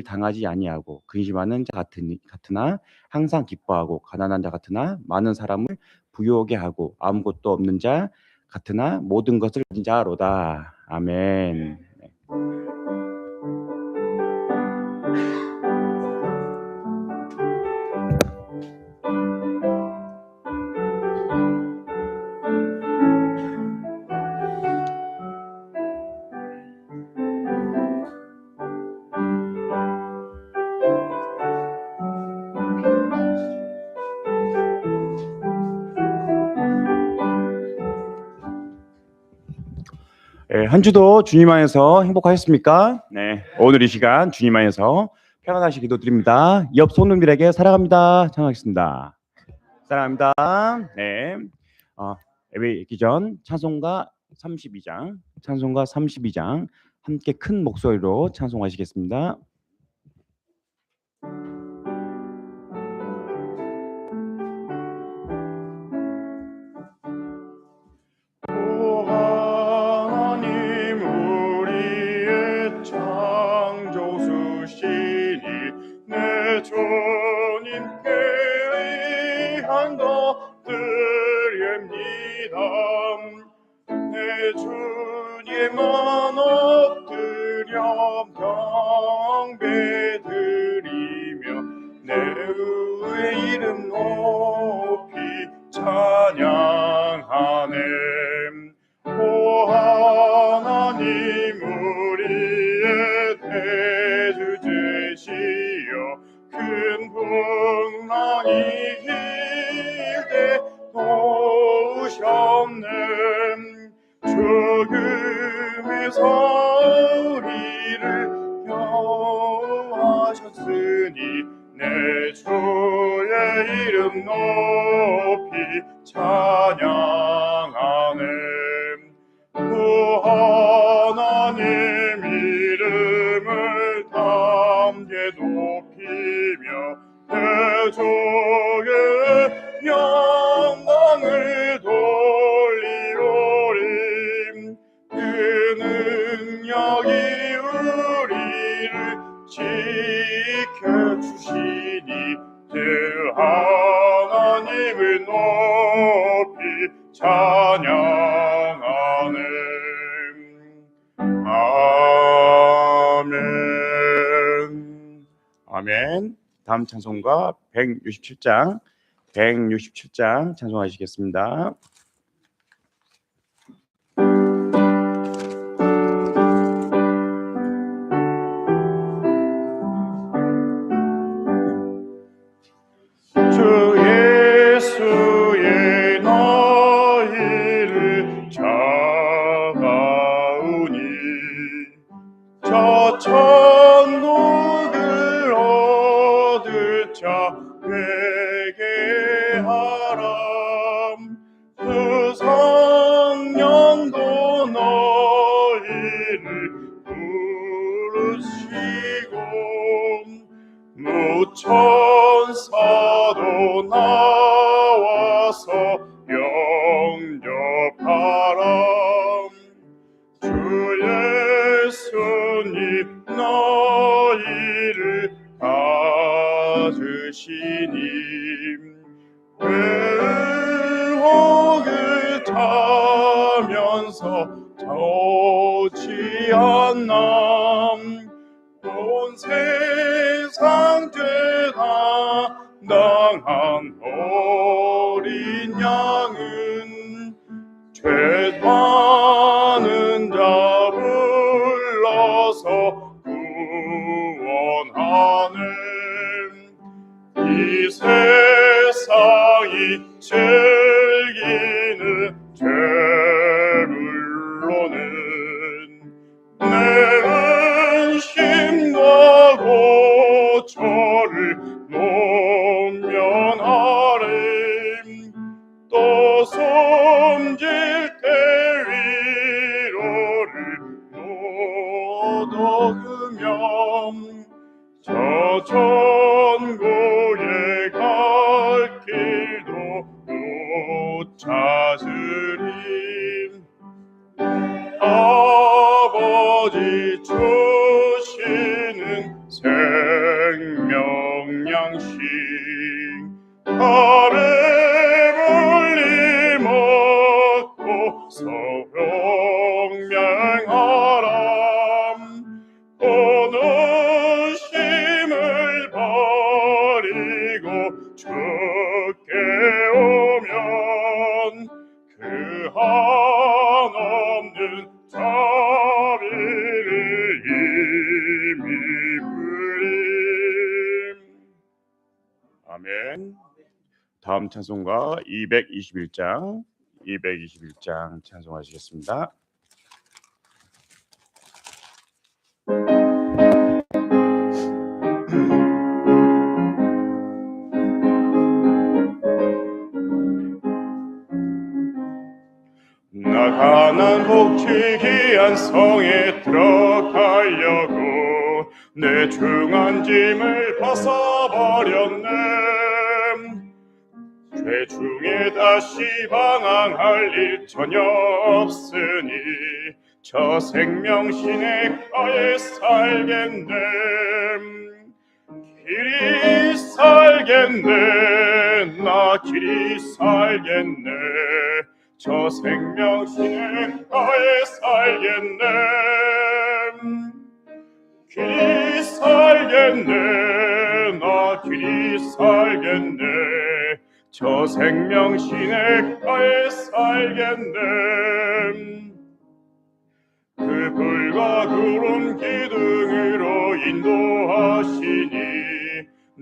당하지 아니하고 근심하는 자 같으나 항상 기뻐하고 가난한 자 같으나 많은 사람을 부유하게 하고 아무것도 없는 자 같으나 모든 것을 가진 자로다. 아멘. 한 주도 주님 안에서 행복하셨습니까? 네, 오늘 이 시간 주님 안에서 평안하시 기도드립니다. 옆 손님들에게 사랑합니다. 찬양하겠습니다. 사랑합니다. 네, 예배 있기 전 찬송가 32장 함께 큰 목소리로 찬송하시겠습니다. 주님께 의한 것들입니다. 내 주님만 엎드려 경배드리며 내 의의 이름 높이 찬양하네. 오 하나님 우리의 대주 되시어 큰 풍랑이 일때 도우셨네. 죽음에서 우리를 구하셨으니 내 주의 이름 높이 찬양하네. 그 하나님 이름을 담대 높이며 대주의 영광을 돌리오리. 그 능력이 우리를 지켜주시니 그 하나님을 높이 찬양하네. 아멘. 아멘. 다음 찬송가 167장 찬송하시겠습니다. 주 예수의 너희를 잡아오니 저 천국을 얻을 자 회개하라. 그 성령도 너희를 부르시고 무천사도 나와서 영접하라. 주 예수님 너희를 가지시니 회복을 타면서 좋지 않나. 온 세상 죄다 당한 어린 양은 죄 많은 자 불러서 구원하네. 이 세상이 즐기는 죄물로는 내 근심과 고초를 모면하리. 또 숨질 때 위로를 못 얻으며 저 천국에 갈 길도 못 찾으리. 아버지 주시는 새 생명양식 밥에 물리 먹고 성명하라 오늘 힘을 버리고 주께 오면 그 한없는 자비를 이미 부림. 아멘. 다음 찬송가 221장 찬송하시겠습니다. 나가난 복지기한 성에 들어가려고 내 중한 짐을 벗어버렸네. 죄 중에 다시 방황할 일 전혀 없으니 저 생명시내가에 살겠네. 길이 살겠네. 나 길이 살겠네. 저 생명시내가에 살겠네. 길이 살겠네. 나 길이 살겠네. 저 생명시내가에 살겠네. 그 불과 구름 기둥으로 인도하시니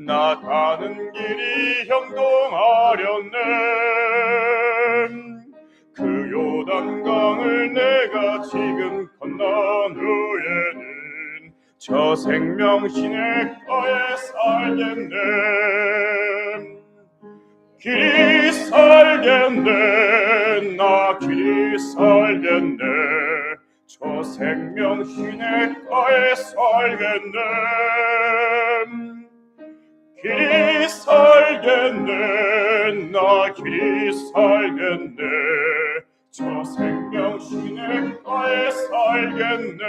나 가는 길이 형통하렸네. 그 요단강을 내가 지금 건넌 후에는 저 생명시내가에 살겠네. 길이 살겠네. 나 길이 살겠네. 저 생명시내가에 살겠네. 길이 살겠네. 나 길이 살겠네. 저 생명시내가에 살겠네.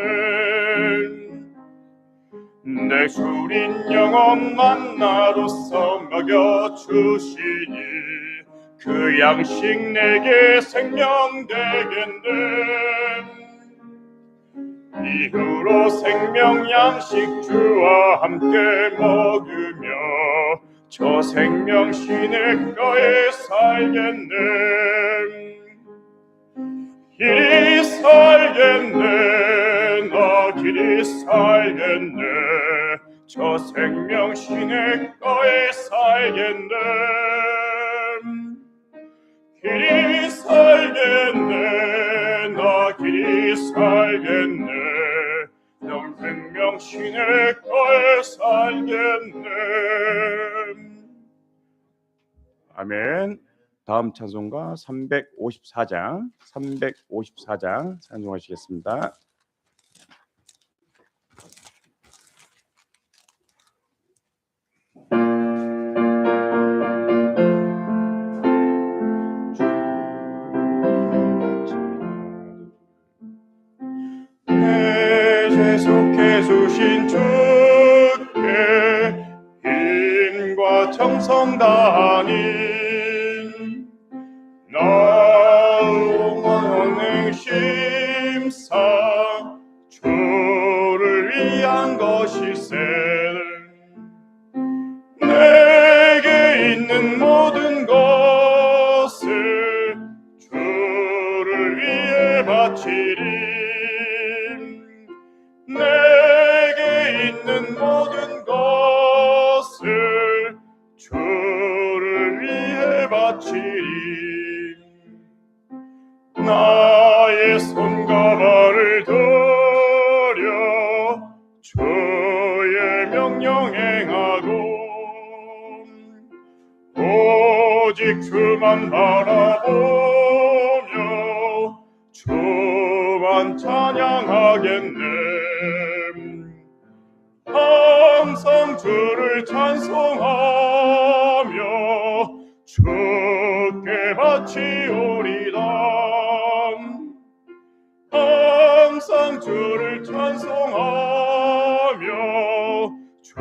내 주린 영혼 만나로서 먹여주시니 그 양식 내게 생명 되겠네. 이후로 생명 양식 주와 함께 먹으며 저 생명 시내가에 살겠네. 길이 살겠네. 나 길이 살겠네. 저 생명 시내가에 살겠네. 길이 살겠네. 나 길이 살겠네. 넌 생명 시내가에 살겠네. 아멘. 다음 찬송가 354장 찬송하시겠습니다. 내 속해 주신 주께 인과 정성 다하니 나의 심사 주를 위한 것이세. 내게 있는 모든 것을 주를 위해 바치리. 내게 있는 모든 것을 주를 위해 바치리. 나의 손과 발을 들여 주의 명령 행하고 오직 주만 바라보며 주만 찬양하겠네. 항상 주를 찬송하며 주께 바치오리다. 항상 주를 찬송하며 주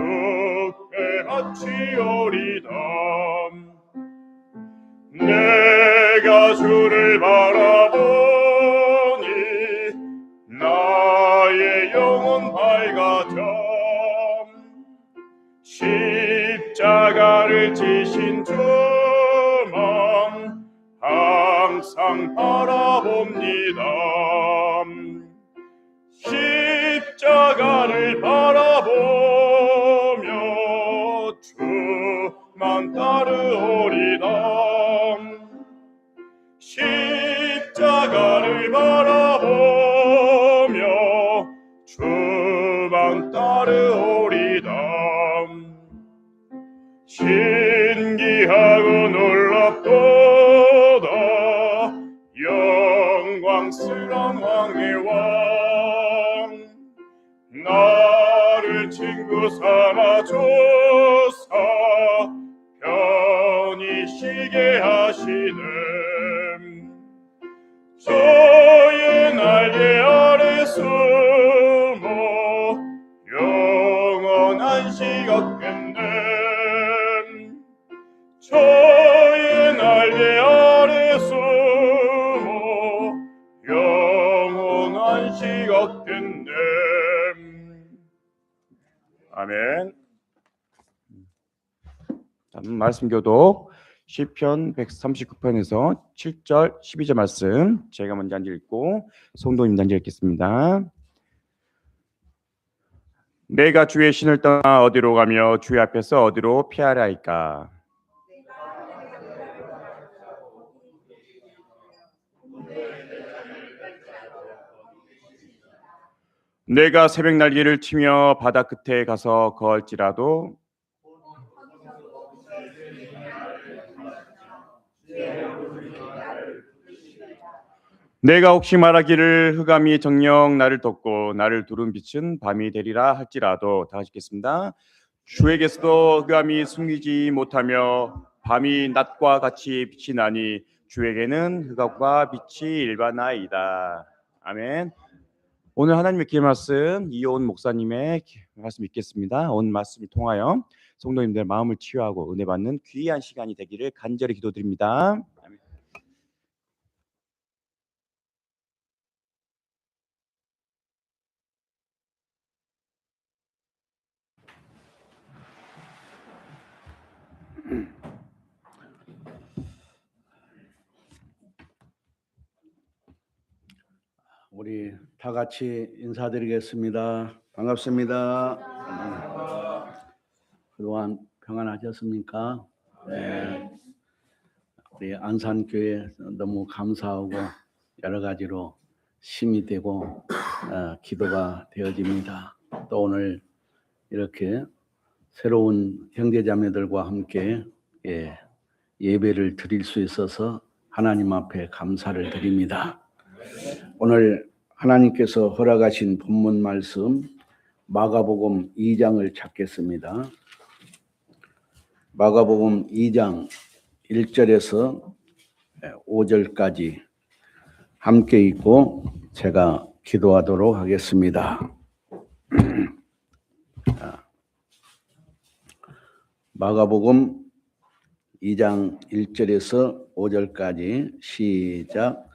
같이 오리다. 내가 주를 바라보니 나의 영혼 밝아져. 십자가를 지신 주만 항상 바라봅니다. 십자가를 바라보며 주만 따르오리다. 십자가를 바라보며 주만 따르오리다. 신기하고 놀랍도다 영광스러운 왕의 왕. 나를 친구 삼아줘서 편히 쉬게 하시네. 저의 날개 아래 숨어 영원한 시 얻겠네. 저의 날개 아래 숨어 영원한 시 얻겠네. 아멘. 다음 말씀 교독 시편 139편에서 7절 12절 말씀 제가 먼저 앉아 읽고 송도님 앉아 읽겠습니다. 내가 주의 신을 떠나 어디로 가며 주의 앞에서 어디로 피하려 할까? 내가 새벽 날개를 치며 바다 끝에 가서 거할지라도 내가 혹시 말하기를 흑암이 정녕 나를 덮고 나를 두른 빛은 밤이 되리라 할지라도. 다 같이 읽겠습니다. 주에게서도 흑암이 숨기지 못하며 밤이 낮과 같이 빛이 나니 주에게는 흑암과 빛이 일반하이다. 아멘. 오늘 하나님의 귀의 말씀 이온 목사님의 말씀 읽겠습니다. 오늘 말씀을 통하여 성도님들 마음을 치유하고 은혜 받는 귀한 시간이 되기를 간절히 기도드립니다. 아멘. 우리 다 같이 인사드리겠습니다. 반갑습니다. 그동안 평안하셨습니까? 네. 우리 안산교회 너무 감사하고 여러 가지로 힘이 되고 기도가 되어집니다. 또 오늘 이렇게 새로운 형제자매들과 함께 예배를 드릴 수 있어서 하나님 앞에 감사를 드립니다. 오늘 하나님께서 허락하신 본문 말씀 마가복음 2장을 찾겠습니다. 마가복음 2장 1절에서 5절까지 함께 읽고 제가 기도하도록 하겠습니다. 마가복음 2장 1절에서 5절까지 시작.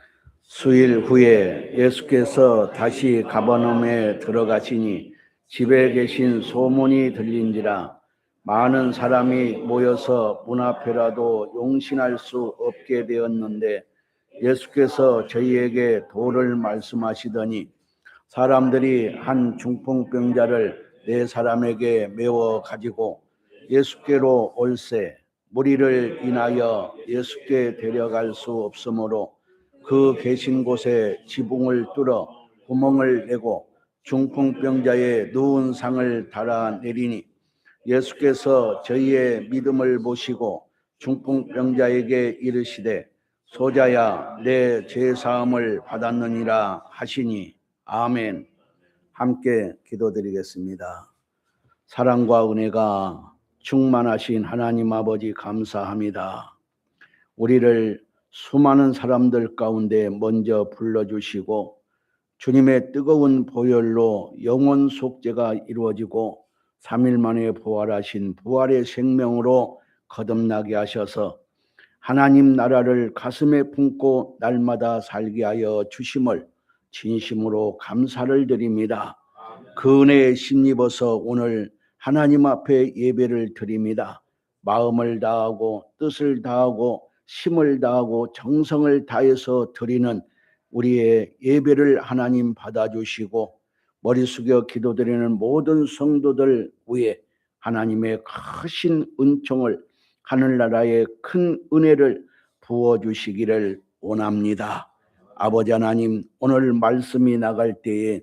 수일 후에 예수께서 다시 가버나움에 들어가시니 집에 계신 소문이 들린지라 많은 사람이 모여서 문 앞에라도 용신할 수 없게 되었는데 예수께서 저희에게 도를 말씀하시더니 사람들이 한 중풍병자를 4사람에게 메워 가지고 예수께로 올세 무리를 인하여 예수께 데려갈 수 없으므로 그 계신 곳에 지붕을 뚫어 구멍을 내고 중풍병자의 누운 상을 달아 내리니 예수께서 저희의 믿음을 보시고 중풍병자에게 이르시되 소자야 내 죄사함을 받았느니라 하시니 아멘. 함께 기도드리겠습니다. 사랑과 은혜가 충만하신 하나님 아버지 감사합니다. 우리를 수많은 사람들 가운데 먼저 불러주시고 주님의 뜨거운 보혈로 영혼 속죄가 이루어지고 3일 만에 부활하신 부활의 생명으로 거듭나게 하셔서 하나님 나라를 가슴에 품고 날마다 살게 하여 주심을 진심으로 감사를 드립니다. 그 은혜에 힘입어서 오늘 하나님 앞에 예배를 드립니다. 마음을 다하고 뜻을 다하고 힘을 다하고 정성을 다해서 드리는 우리의 예배를 하나님 받아주시고 머리 숙여 기도드리는 모든 성도들 위해 하나님의 크신 은총을 하늘나라의 큰 은혜를 부어주시기를 원합니다. 아버지 하나님, 오늘 말씀이 나갈 때에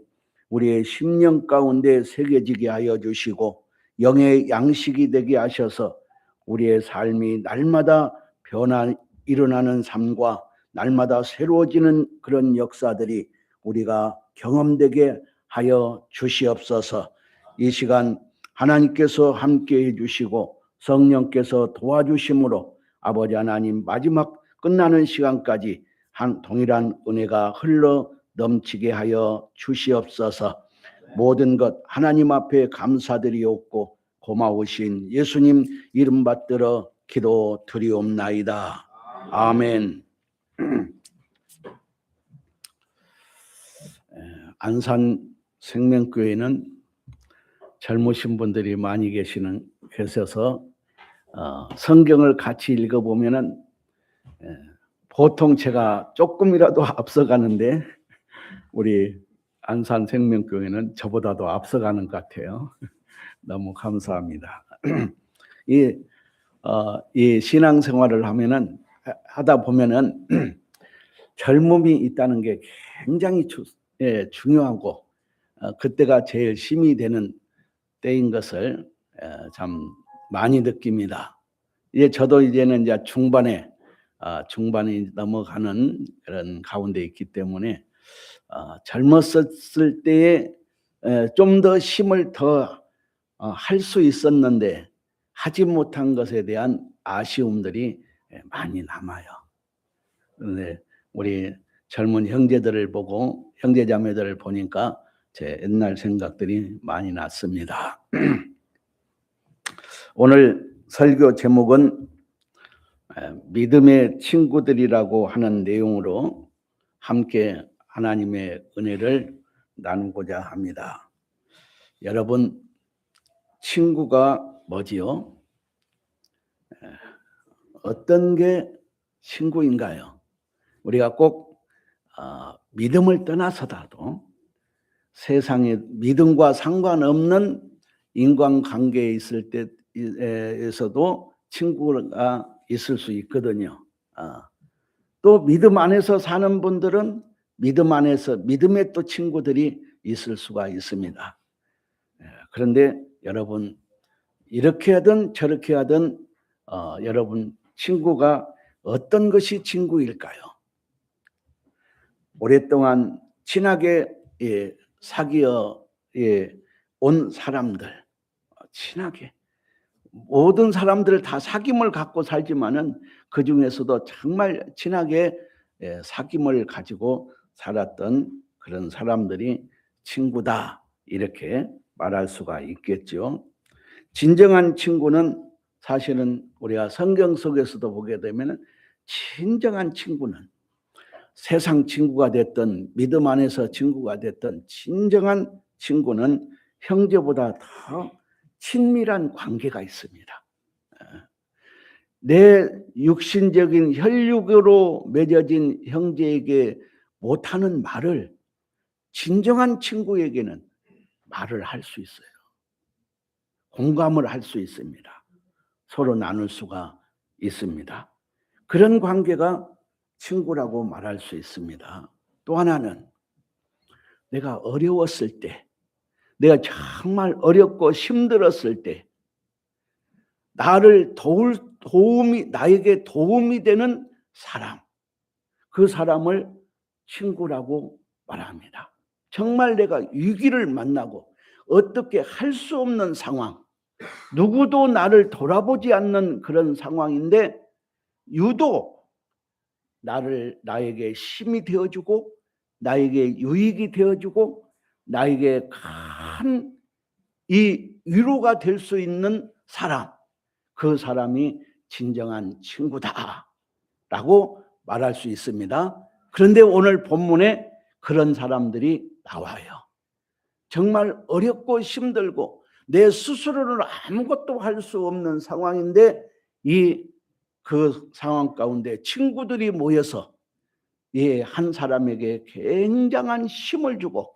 우리의 심령 가운데 새겨지게 하여 주시고 영의 양식이 되게 하셔서 우리의 삶이 날마다 일어나는 삶과 날마다 새로워지는 그런 역사들이 우리가 경험되게 하여 주시옵소서. 이 시간 하나님께서 함께해 주시고 성령께서 도와주심으로 아버지 하나님 마지막 끝나는 시간까지 한 동일한 은혜가 흘러 넘치게 하여 주시옵소서. 모든 것 하나님 앞에 감사드리옵고 고마우신 예수님 이름 받들어 기도 드리옵나이다. 아멘. 안산 생명교회는 젊으신 분들이 많이 계셔서 성경을 같이 읽어보면은 보통 제가 조금이라도 앞서가는데 우리 안산 생명교회는 저보다도 앞서가는 것 같아요. 너무 감사합니다. 이 신앙생활을 하다 보면은 젊음이 있다는 게 굉장히 중요하고 그때가 제일 힘이 되는 때인 것을 참 많이 느낍니다. 저도 이제는 중반에 넘어가는 그런 가운데 있기 때문에 젊었을 때에 좀 더 힘을 더 할 수 있었는데 하지 못한 것에 대한 아쉬움들이 많이 남아요. 그런데 우리 젊은 형제자매들을 보니까 제 옛날 생각들이 많이 났습니다. 오늘 설교 제목은 믿음의 친구들이라고 하는 내용으로 함께 하나님의 은혜를 나누고자 합니다. 여러분, 친구가 뭐지요? 어떤 게 친구인가요? 우리가 꼭 믿음을 떠나서라도 세상에 믿음과 상관없는 인간관계에 있을 때에서도 친구가 있을 수 있거든요. 또 믿음 안에서 사는 분들은 믿음 안에서 믿음의 또 친구들이 있을 수가 있습니다. 그런데 여러분, 이렇게 하든 저렇게 하든 여러분 친구가 어떤 것이 친구일까요? 오랫동안 친하게 사귀어 온 사람들, 친하게 모든 사람들 다 사귐을 갖고 살지만은 그 중에서도 정말 친하게 사귐을 가지고 살았던 그런 사람들이 친구다, 이렇게 말할 수가 있겠죠. 진정한 친구는 사실은 우리가 성경 속에서도 보게 되면 진정한 친구는 세상 친구가 됐든 믿음 안에서 친구가 됐든 진정한 친구는 형제보다 더 친밀한 관계가 있습니다. 내 육신적인 혈육으로 맺어진 형제에게 못하는 말을 진정한 친구에게는 말을 할 수 있어요. 공감을 할 수 있습니다. 서로 나눌 수가 있습니다. 그런 관계가 친구라고 말할 수 있습니다. 또 하나는 내가 어려웠을 때, 내가 정말 어렵고 힘들었을 때 나에게 도움이 되는 사람, 그 사람을 친구라고 말합니다. 정말 내가 위기를 만나고 어떻게 할 수 없는 상황, 누구도 나를 돌아보지 않는 그런 상황인데 유독 나에게 힘이 되어주고 나에게 유익이 되어주고 나에게 큰 이 위로가 될 수 있는 사람, 그 사람이 진정한 친구다라고 말할 수 있습니다. 그런데 오늘 본문에 그런 사람들이 나와요. 정말 어렵고 힘들고 내 스스로는 아무것도 할 수 없는 상황인데 그 상황 가운데 친구들이 모여서 한 사람에게 굉장한 힘을 주고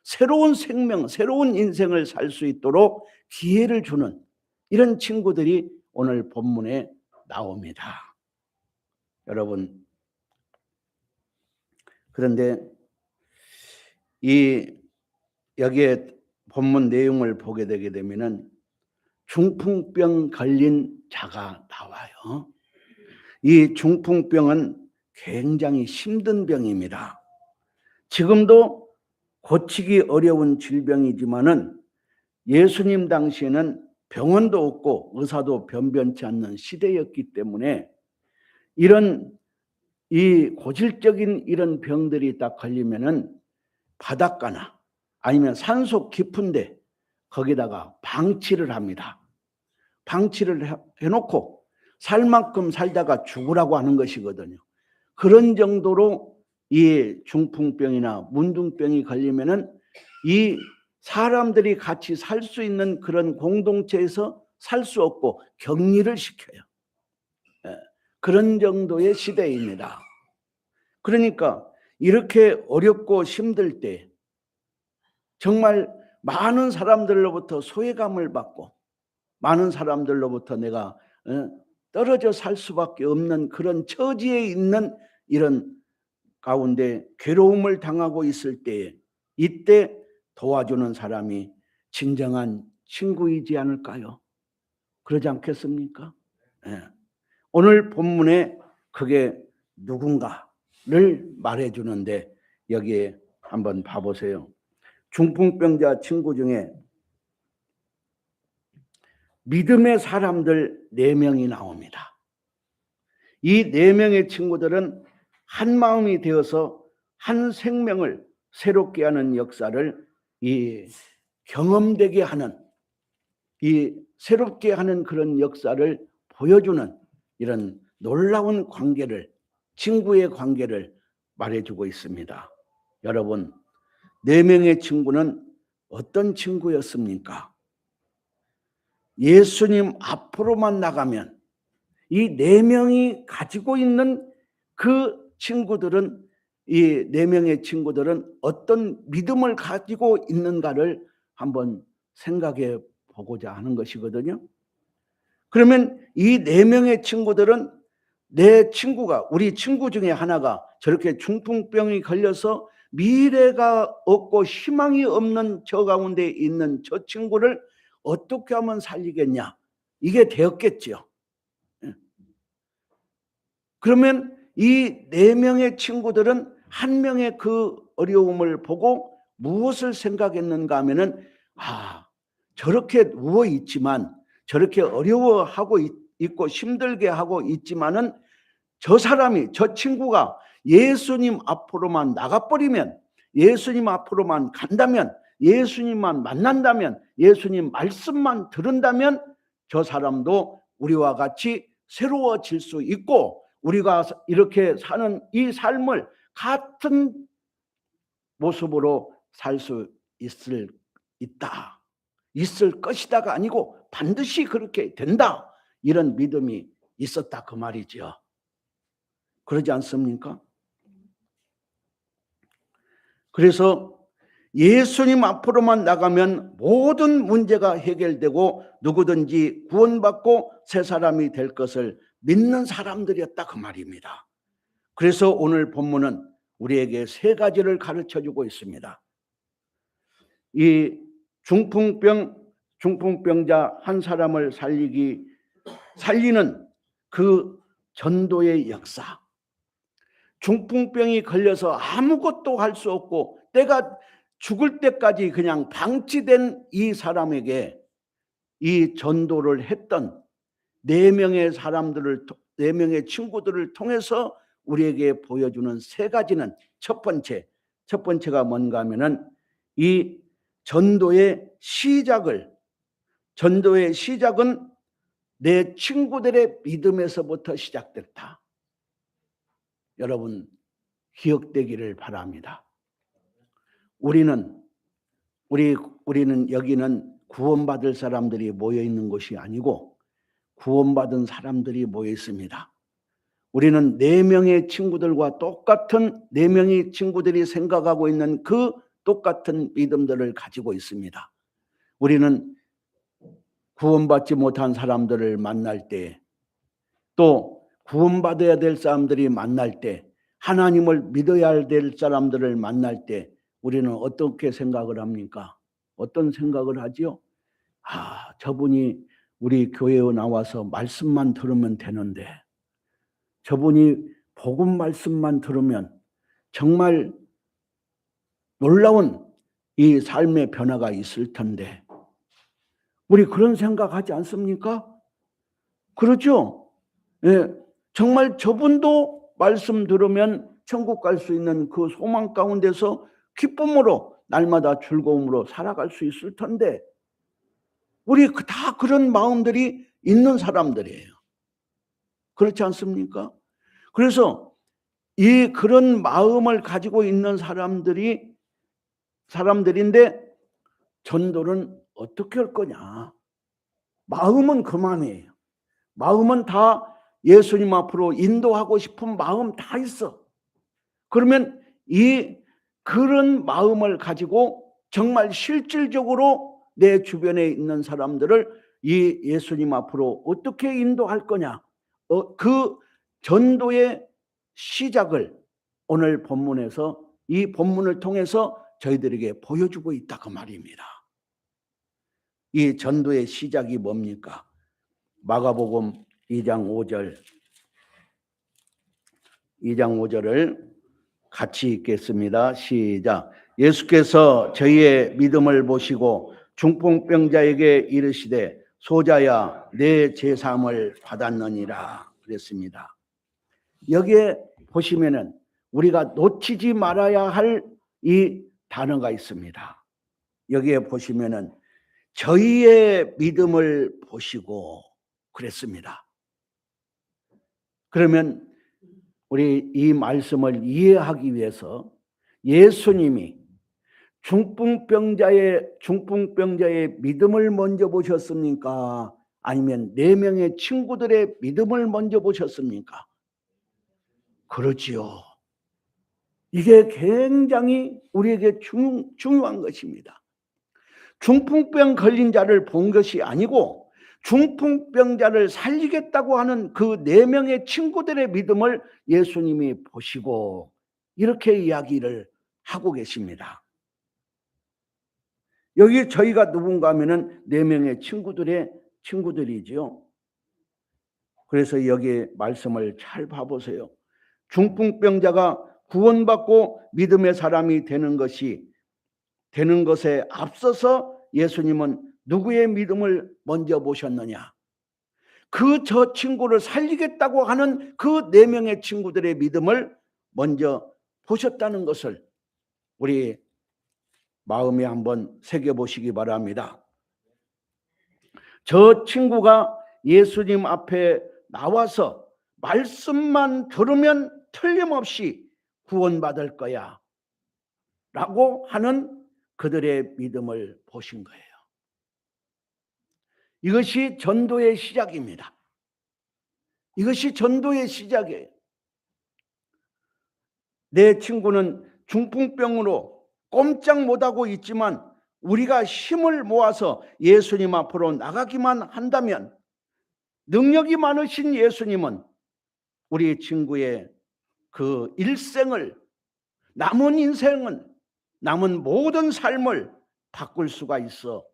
새로운 생명, 새로운 인생을 살 수 있도록 기회를 주는 이런 친구들이 오늘 본문에 나옵니다. 여러분, 그런데 여기에 본문 내용을 보게 되게 되면은 중풍병 걸린 자가 나와요. 이 중풍병은 굉장히 힘든 병입니다. 지금도 고치기 어려운 질병이지만은 예수님 당시에는 병원도 없고 의사도 변변치 않는 시대였기 때문에 이 고질적인 이런 병들이 딱 걸리면은 바닷가나 아니면 산속 깊은데 거기다가 방치를 합니다. 방치를 해놓고 살 만큼 살다가 죽으라고 하는 것이거든요. 그런 정도로 이 중풍병이나 문둥병이 걸리면은 이 사람들이 같이 살 수 있는 그런 공동체에서 살 수 없고 격리를 시켜요. 그런 정도의 시대입니다. 그러니까 이렇게 어렵고 힘들 때 정말 많은 사람들로부터 소외감을 받고 많은 사람들로부터 내가 떨어져 살 수밖에 없는 그런 처지에 있는 이런 가운데 괴로움을 당하고 있을 때에 이때 도와주는 사람이 진정한 친구이지 않을까요? 그러지 않겠습니까? 오늘 본문에 그게 누군가를 말해주는데 여기에 한번 봐보세요. 중풍병자 친구 중에 믿음의 사람들 4명이 나옵니다. 이 4명의 친구들은 한 마음이 되어서 한 생명을 새롭게 하는 역사를 경험되게 하는 새롭게 하는 그런 역사를 보여주는 이런 놀라운 관계를 친구의 관계를 말해주고 있습니다. 여러분 4명의 친구는 어떤 친구였습니까? 예수님 앞으로만 나가면 이 4명이 가지고 있는 그 친구들은 이 4명의 친구들은 어떤 믿음을 가지고 있는가를 한번 생각해 보고자 하는 것이거든요. 그러면 이 4명의 친구들은 우리 친구 중에 하나가 저렇게 중풍병이 걸려서 미래가 없고 희망이 없는 저 가운데 있는 저 친구를 어떻게 하면 살리겠냐? 이게 되었겠죠. 그러면 이 4명의 친구들은 한 명의 그 어려움을 보고 무엇을 생각했는가 하면은 저렇게 누워 있지만 저렇게 어려워하고 있고 힘들게 하고 있지만은 저 친구가 예수님 앞으로만 나가버리면 예수님 앞으로만 간다면 예수님만 만난다면 예수님 말씀만 들은다면 저 사람도 우리와 같이 새로워질 수 있고 우리가 이렇게 사는 이 삶을 같은 모습으로 살 수 있을 것이다가 아니고 반드시 그렇게 된다 이런 믿음이 있었다 그 말이죠. 그러지 않습니까? 그래서 예수님 앞으로만 나가면 모든 문제가 해결되고 누구든지 구원받고 새 사람이 될 것을 믿는 사람들이었다 그 말입니다. 그래서 오늘 본문은 우리에게 3가지를 가르쳐주고 있습니다. 이 중풍병자 한 사람을 살리는 그 전도의 역사. 중풍병이 걸려서 아무것도 할 수 없고 때가 죽을 때까지 그냥 방치된 이 사람에게 이 전도를 했던 4명의 친구들을 통해서 우리에게 보여주는 3가지는 첫 번째가 뭔가 하면은 이 전도의 시작을 전도의 시작은 내 친구들의 믿음에서부터 시작됐다. 여러분 기억되기를 바랍니다. 우리는 여기는 구원받을 사람들이 모여 있는 곳이 아니고 구원받은 사람들이 모여 있습니다. 우리는 4명의 친구들과 똑같은 4명의 친구들이 생각하고 있는 그 똑같은 믿음들을 가지고 있습니다. 우리는 구원받지 못한 사람들을 만날 때, 또 구원받아야 될 사람들이 만날 때, 하나님을 믿어야 될 사람들을 만날 때 우리는 어떻게 생각을 합니까? 어떤 생각을 하지요? 저분이 우리 교회에 나와서 말씀만 들으면 되는데, 저분이 복음 말씀만 들으면 정말 놀라운 이 삶의 변화가 있을 텐데, 우리 그런 생각하지 않습니까? 그렇죠? 예, 정말 저분도 말씀 들으면 천국 갈 수 있는 그 소망 가운데서 기쁨으로 날마다 즐거움으로 살아갈 수 있을 텐데, 우리 다 그런 마음들이 있는 사람들이에요. 그렇지 않습니까? 그래서 그런 마음을 가지고 있는 사람들인데 전도는 어떻게 할 거냐? 마음은 그만이에요. 마음은 다 예수님 앞으로 인도하고 싶은 마음 다 있어. 그러면 그런 마음을 가지고 정말 실질적으로 내 주변에 있는 사람들을 이 예수님 앞으로 어떻게 인도할 거냐? 그 전도의 시작을 오늘 본문에서, 이 본문을 통해서 저희들에게 보여주고 있다 그 말입니다. 이 전도의 시작이 뭡니까? 마가복음 2장 5절을 같이 읽겠습니다. 시작. 예수께서 저희의 믿음을 보시고 중풍병자에게 이르시되 소자야 내 제사함을 받았느니라 그랬습니다. 여기에 보시면은 우리가 놓치지 말아야 할 이 단어가 있습니다. 여기에 보시면은 저희의 믿음을 보시고 그랬습니다. 그러면 우리 이 말씀을 이해하기 위해서 예수님이 중풍병자의 믿음을 먼저 보셨습니까? 아니면 4명의 친구들의 믿음을 먼저 보셨습니까? 그렇지요. 이게 굉장히 우리에게 중요한 것입니다. 중풍병 걸린 자를 본 것이 아니고 중풍병자를 살리겠다고 하는 그 4명의 친구들의 믿음을 예수님이 보시고 이렇게 이야기를 하고 계십니다. 여기 저희가 누군가 하면은 4명의 친구들이지요. 그래서 여기 말씀을 잘 봐보세요. 중풍병자가 구원받고 믿음의 사람이 되는 것에 앞서서 예수님은 누구의 믿음을 먼저 보셨느냐? 저 친구를 살리겠다고 하는 그 4명의 친구들의 믿음을 먼저 보셨다는 것을 우리 마음에 한번 새겨보시기 바랍니다. 저 친구가 예수님 앞에 나와서 말씀만 들으면 틀림없이 구원받을 거야 라고 하는 그들의 믿음을 보신 거예요. 이것이 전도의 시작입니다. 이것이 전도의 시작이에요. 내 친구는 중풍병으로 꼼짝 못하고 있지만 우리가 힘을 모아서 예수님 앞으로 나가기만 한다면 능력이 많으신 예수님은 우리 친구의 그 일생을, 남은 인생은, 남은 모든 삶을 바꿀 수가 있어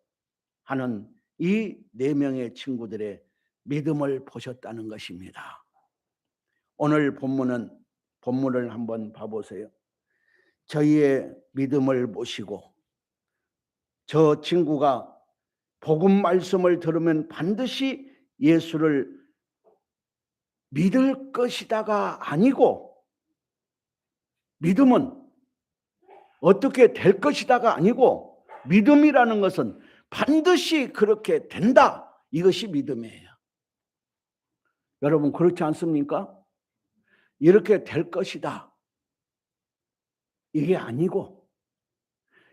하는 이 4명의 친구들의 믿음을 보셨다는 것입니다. 오늘 본문을 한번 봐보세요. 저희의 믿음을 보시고 저 친구가 복음 말씀을 들으면 반드시 예수를 믿을 것이다가 아니고, 믿음은 어떻게 될 것이다가 아니고, 믿음이라는 것은 반드시 그렇게 된다. 이것이 믿음이에요. 여러분 그렇지 않습니까? 이렇게 될 것이다. 이게 아니고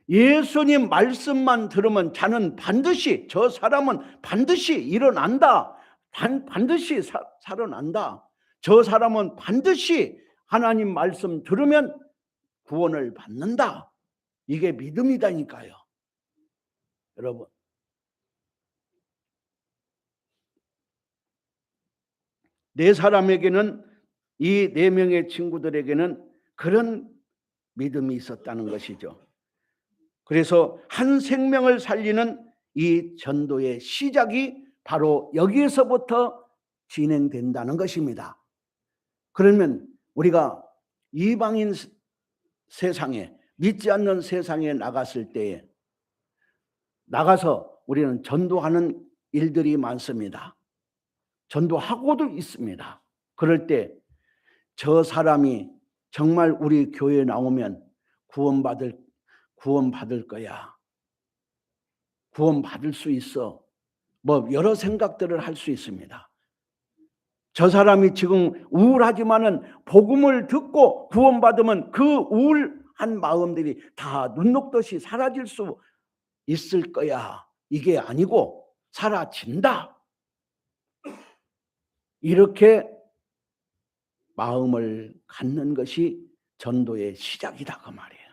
예수님 말씀만 들으면 자는 반드시, 저 사람은 반드시 일어난다. 반드시 살아난다. 저 사람은 반드시 하나님 말씀 들으면 구원을 받는다. 이게 믿음이다니까요. 여러분. 네 사람에게는, 이 네 명의 친구들에게는 그런 믿음이 있었다는 것이죠. 그래서 한 생명을 살리는 이 전도의 시작이 바로 여기에서부터 진행된다는 것입니다. 그러면 우리가 이방인 세상에, 믿지 않는 세상에 나갔을 때에 나가서 우리는 전도하는 일들이 많습니다. 전도하고도 있습니다. 그럴 때 저 사람이 정말 우리 교회에 나오면 구원받을 거야. 구원받을 수 있어. 뭐 여러 생각들을 할 수 있습니다. 저 사람이 지금 우울하지만은 복음을 듣고 구원받으면 그 우울한 마음들이 다 눈 녹듯이 사라질 수 있을 거야. 이게 아니고 사라진다. 이렇게 마음을 갖는 것이 전도의 시작이다 그 말이에요.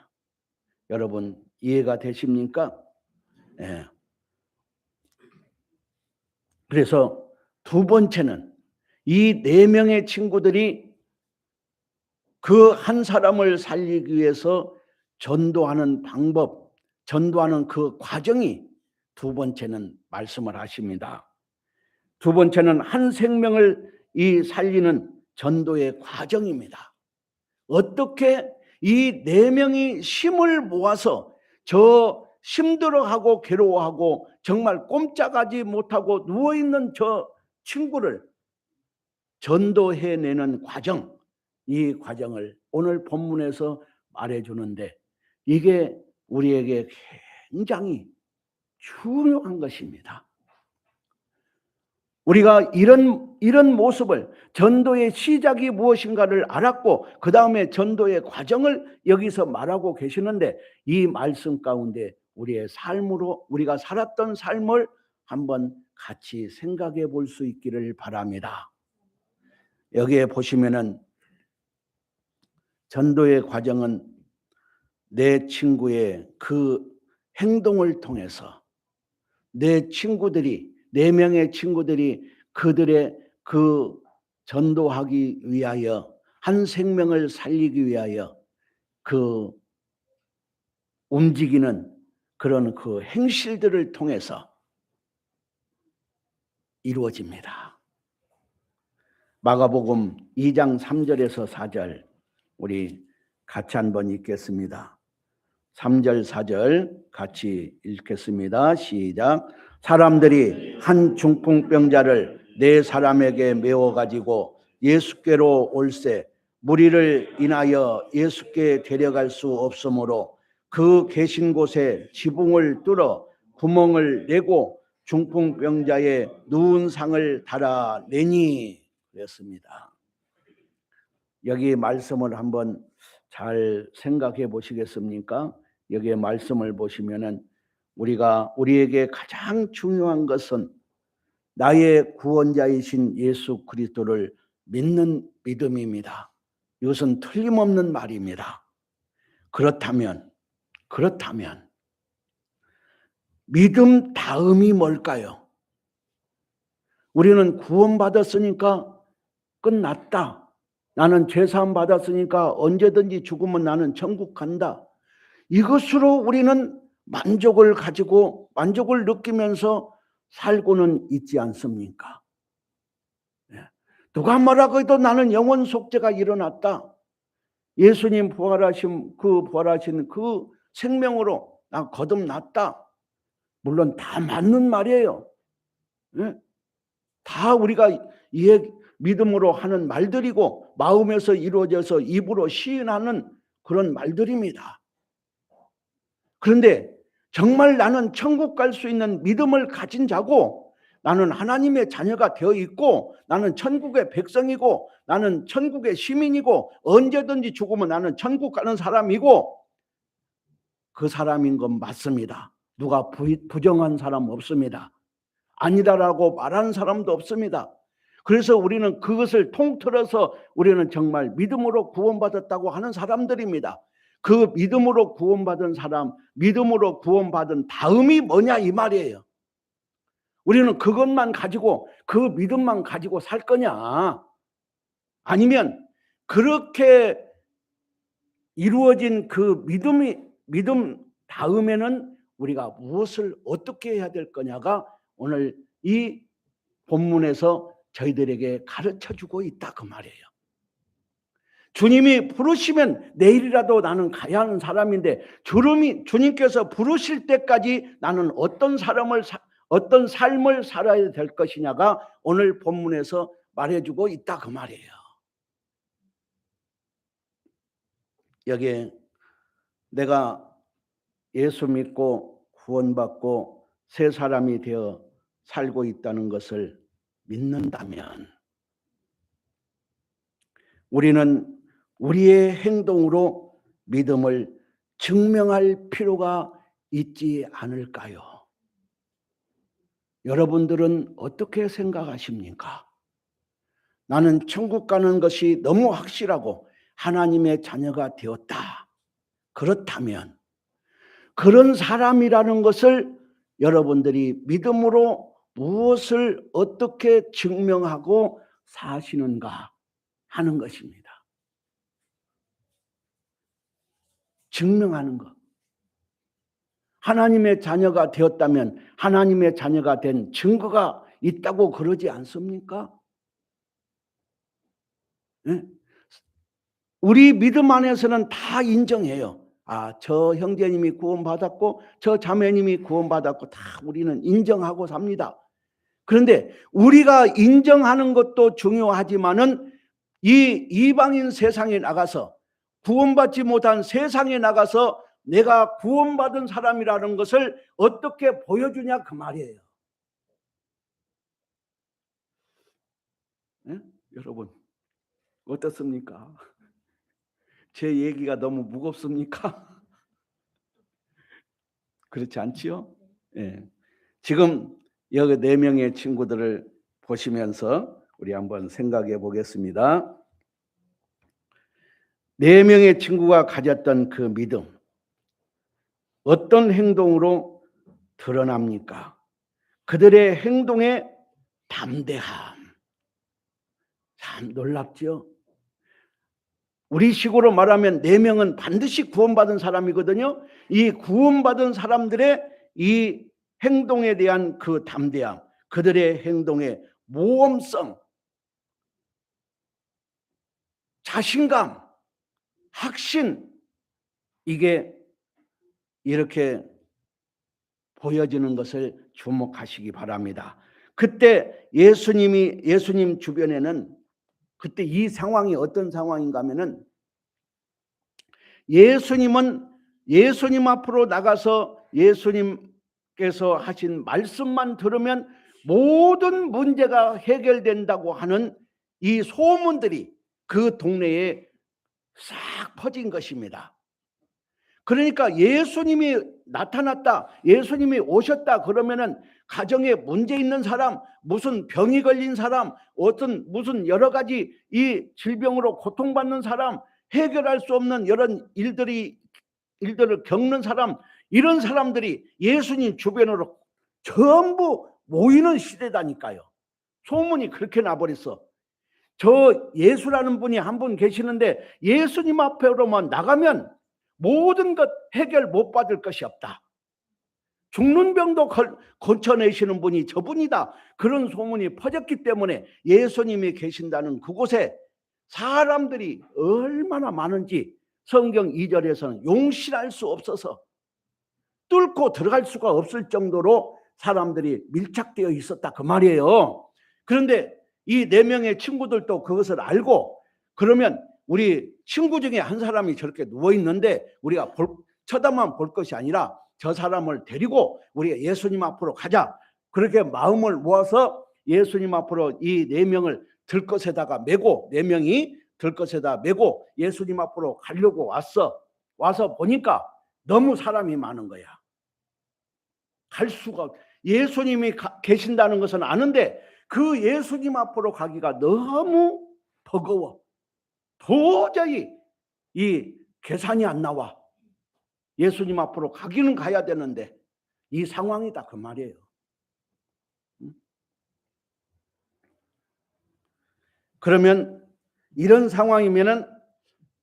여러분 이해가 되십니까? 네. 그래서 두 번째는 이 네 명의 친구들이 그 한 사람을 살리기 위해서 전도하는 방법, 전도하는 그 과정이 두 번째는 말씀을 하십니다. 두 번째는 한 생명을 살리는 전도의 과정입니다. 어떻게 이 네 명이 힘을 모아서 저 힘들어하고 괴로워하고 정말 꼼짝하지 못하고 누워있는 저 친구를 전도해내는 과정, 이 과정을 오늘 본문에서 말해주는데 이게 우리에게 굉장히 중요한 것입니다. 우리가 이런 모습을, 전도의 시작이 무엇인가를 알았고 그 다음에 전도의 과정을 여기서 말하고 계시는데 이 말씀 가운데 우리의 삶으로, 우리가 살았던 삶을 한번 같이 생각해 볼 수 있기를 바랍니다. 여기에 보시면은 전도의 과정은 내 친구의 그 행동을 통해서 내 친구들이, 네 명의 친구들이 그들의 그 전도하기 위하여, 한 생명을 살리기 위하여 그 움직이는 그런 그 행실들을 통해서 이루어집니다. 마가복음 2장 3절에서 4절 우리 같이 한번 읽겠습니다. 3절 4절 같이 읽겠습니다. 시작. 사람들이 한 중풍병자를 네 사람에게 메워가지고 예수께로 올세 무리를 인하여 예수께 데려갈 수 없으므로 그 계신 곳에 지붕을 뚫어 구멍을 내고 중풍병자의 누운 상을 달아내니 그랬습니다. 여기 말씀을 한번 잘 생각해 보시겠습니까? 여기에 말씀을 보시면은 우리에게 가장 중요한 것은 나의 구원자이신 예수 그리스도를 믿는 믿음입니다. 이것은 틀림없는 말입니다. 그렇다면 믿음 다음이 뭘까요? 우리는 구원받았으니까 끝났다. 나는 죄사함 받았으니까 언제든지 죽으면 나는 천국 간다. 이것으로 우리는 만족을 가지고 만족을 느끼면서 살고는 있지 않습니까? 누가 뭐라고 해도 나는 영원 속죄가 일어났다. 예수님 부활하신 그 생명으로 나 거듭났다. 물론 다 맞는 말이에요. 다 우리가 믿음으로 하는 말들이고 마음에서 이루어져서 입으로 시인하는 그런 말들입니다. 그런데 정말 나는 천국 갈 수 있는 믿음을 가진 자고, 나는 하나님의 자녀가 되어 있고, 나는 천국의 백성이고, 나는 천국의 시민이고, 언제든지 죽으면 나는 천국 가는 사람이고, 그 사람인 건 맞습니다. 누가 부정한 사람 없습니다. 아니다라고 말하는 사람도 없습니다. 그래서 우리는 그것을 통틀어서 우리는 정말 믿음으로 구원받았다고 하는 사람들입니다. 그 믿음으로 구원받은 사람, 믿음으로 구원받은 다음이 뭐냐 이 말이에요. 우리는 그것만 가지고, 그 믿음만 가지고 살 거냐? 아니면 그렇게 이루어진 그 믿음 다음에는 우리가 무엇을 어떻게 해야 될 거냐가 오늘 이 본문에서 저희들에게 가르쳐주고 있다 그 말이에요. 주님이 부르시면 내일이라도 나는 가야 하는 사람인데, 주님께서 부르실 때까지 나는 어떤 삶을 살아야 될 것이냐가 오늘 본문에서 말해주고 있다 그 말이에요. 여기에 내가 예수 믿고 구원받고 새 사람이 되어 살고 있다는 것을 믿는다면, 우리는 우리의 행동으로 믿음을 증명할 필요가 있지 않을까요? 여러분들은 어떻게 생각하십니까? 나는 천국 가는 것이 너무 확실하고 하나님의 자녀가 되었다. 그렇다면 그런 사람이라는 것을 여러분들이 믿음으로 무엇을 어떻게 증명하고 사시는가 하는 것입니다. 증명하는 것. 하나님의 자녀가 되었다면 하나님의 자녀가 된 증거가 있다고 그러지 않습니까? 네? 우리 믿음 안에서는 다 인정해요. 아, 저 형제님이 구원받았고 저 자매님이 구원받았고 다 우리는 인정하고 삽니다. 그런데 우리가 인정하는 것도 중요하지만은 이 이방인 세상에 나가서, 구원받지 못한 세상에 나가서 내가 구원받은 사람이라는 것을 어떻게 보여주냐 그 말이에요. 네? 여러분 어떻습니까? 제 얘기가 너무 무겁습니까? 그렇지 않지요? 예. 지금 여기 4명의 친구들을 보시면서 우리 한번 생각해 보겠습니다. 4명의 친구가 가졌던 그 믿음, 어떤 행동으로 드러납니까? 그들의 행동의 담대함. 참 놀랍죠? 우리 식으로 말하면 4명은 반드시 구원받은 사람이거든요. 이 구원받은 사람들의 이 행동에 대한 그 담대함, 그들의 행동의 모험성, 자신감, 확신, 이게 이렇게 보여지는 것을 주목하시기 바랍니다. 그때 예수님 주변에는 그때 이 상황이 어떤 상황인가 하면은, 예수님은 예수님 앞으로 나가서 예수님께서 하신 말씀만 들으면 모든 문제가 해결된다고 하는 이 소문들이 그 동네에 싹 퍼진 것입니다. 그러니까 예수님이 나타났다, 예수님이 오셨다 그러면은 가정에 문제 있는 사람, 무슨 병이 걸린 사람, 무슨 여러 가지 이 질병으로 고통받는 사람, 해결할 수 없는 이런 일들을 겪는 사람, 이런 사람들이 예수님 주변으로 전부 모이는 시대다니까요. 소문이 그렇게 나버렸어. 저 예수라는 분이 한 분 계시는데 예수님 앞으로만 나가면 모든 것 해결 못 받을 것이 없다. 죽는 병도 고쳐내시는 분이 저분이다. 그런 소문이 퍼졌기 때문에 예수님이 계신다는 그곳에 사람들이 얼마나 많은지 성경 2절에서는 용실할 수 없어서 뚫고 들어갈 수가 없을 정도로 사람들이 밀착되어 있었다 그 말이에요. 그런데 이 4명의 친구들도 그것을 알고, 그러면 우리 친구 중에 한 사람이 저렇게 누워 있는데 우리가 쳐다만 볼 것이 아니라 저 사람을 데리고 우리가 예수님 앞으로 가자. 그렇게 마음을 모아서 예수님 앞으로 이 4명을 들것에다가 메고, 4명이 들것에다 메고 예수님 앞으로 가려고 와서 보니까 너무 사람이 많은 거야. 갈 수가, 예수님이 계신다는 것은 아는데 그 예수님 앞으로 가기가 너무 버거워. 도저히 이 계산이 안 나와. 예수님 앞으로 가기는 가야 되는데 이 상황이다 그 말이에요. 그러면 이런 상황이면은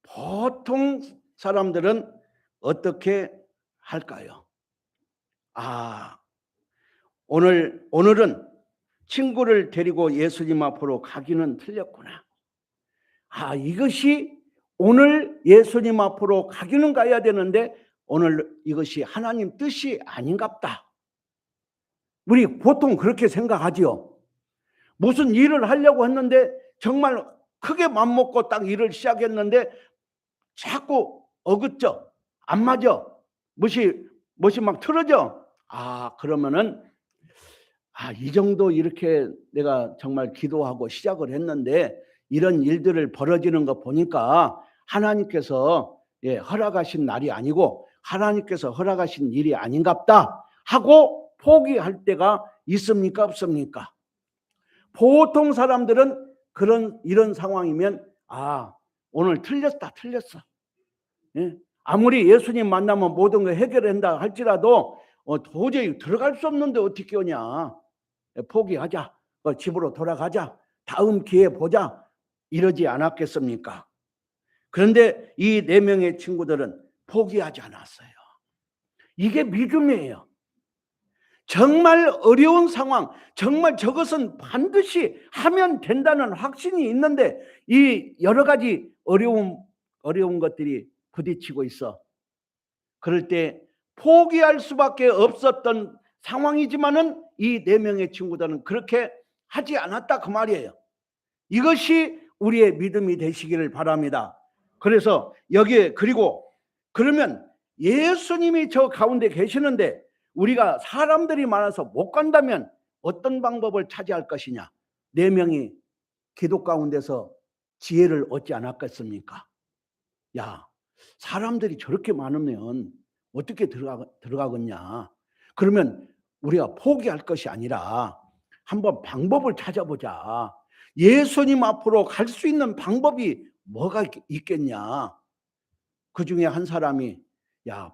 보통 사람들은 어떻게 할까요? 오늘은 친구를 데리고 예수님 앞으로 가기는 틀렸구나. 이것이 오늘 예수님 앞으로 가기는 가야 되는데 오늘 이것이 하나님 뜻이 아닌갑다. 우리 보통 그렇게 생각하지요. 무슨 일을 하려고 했는데 정말 크게 맘먹고 딱 일을 시작했는데 자꾸 어긋져. 안 맞아. 멋이 막 틀어져. 그러면은 이 정도 이렇게 내가 정말 기도하고 시작을 했는데 이런 일들을 벌어지는 거 보니까 하나님께서 허락하신 날이 아니고 하나님께서 허락하신 일이 아닌갑다 하고 포기할 때가 있습니까? 없습니까? 보통 사람들은 이런 상황이면 오늘 틀렸어. 아무리 예수님 만나면 모든 걸 해결한다 할지라도 도저히 들어갈 수 없는데 어떻게 오냐. 포기하자. 집으로 돌아가자. 다음 기회에 보자. 이러지 않았겠습니까? 그런데 이 4명의 친구들은 포기하지 않았어요. 이게 믿음이에요. 정말 어려운 상황, 정말 저것은 반드시 하면 된다는 확신이 있는데 이 여러 가지 어려운 것들이 부딪히고 있어. 그럴 때 포기할 수밖에 없었던 상황이지만은 이 4명의 친구들은 그렇게 하지 않았다 그 말이에요. 이것이 우리의 믿음이 되시기를 바랍니다. 그래서 여기에 그러면 예수님이 저 가운데 계시는데 우리가 사람들이 많아서 못 간다면 어떤 방법을 차지할 것이냐. 4명이 기도 가운데서 지혜를 얻지 않았겠습니까? 사람들이 저렇게 많으면 어떻게 들어가겠냐. 그러면 우리가 포기할 것이 아니라 한번 방법을 찾아보자. 예수님 앞으로 갈 수 있는 방법이 뭐가 있겠냐. 그 중에 한 사람이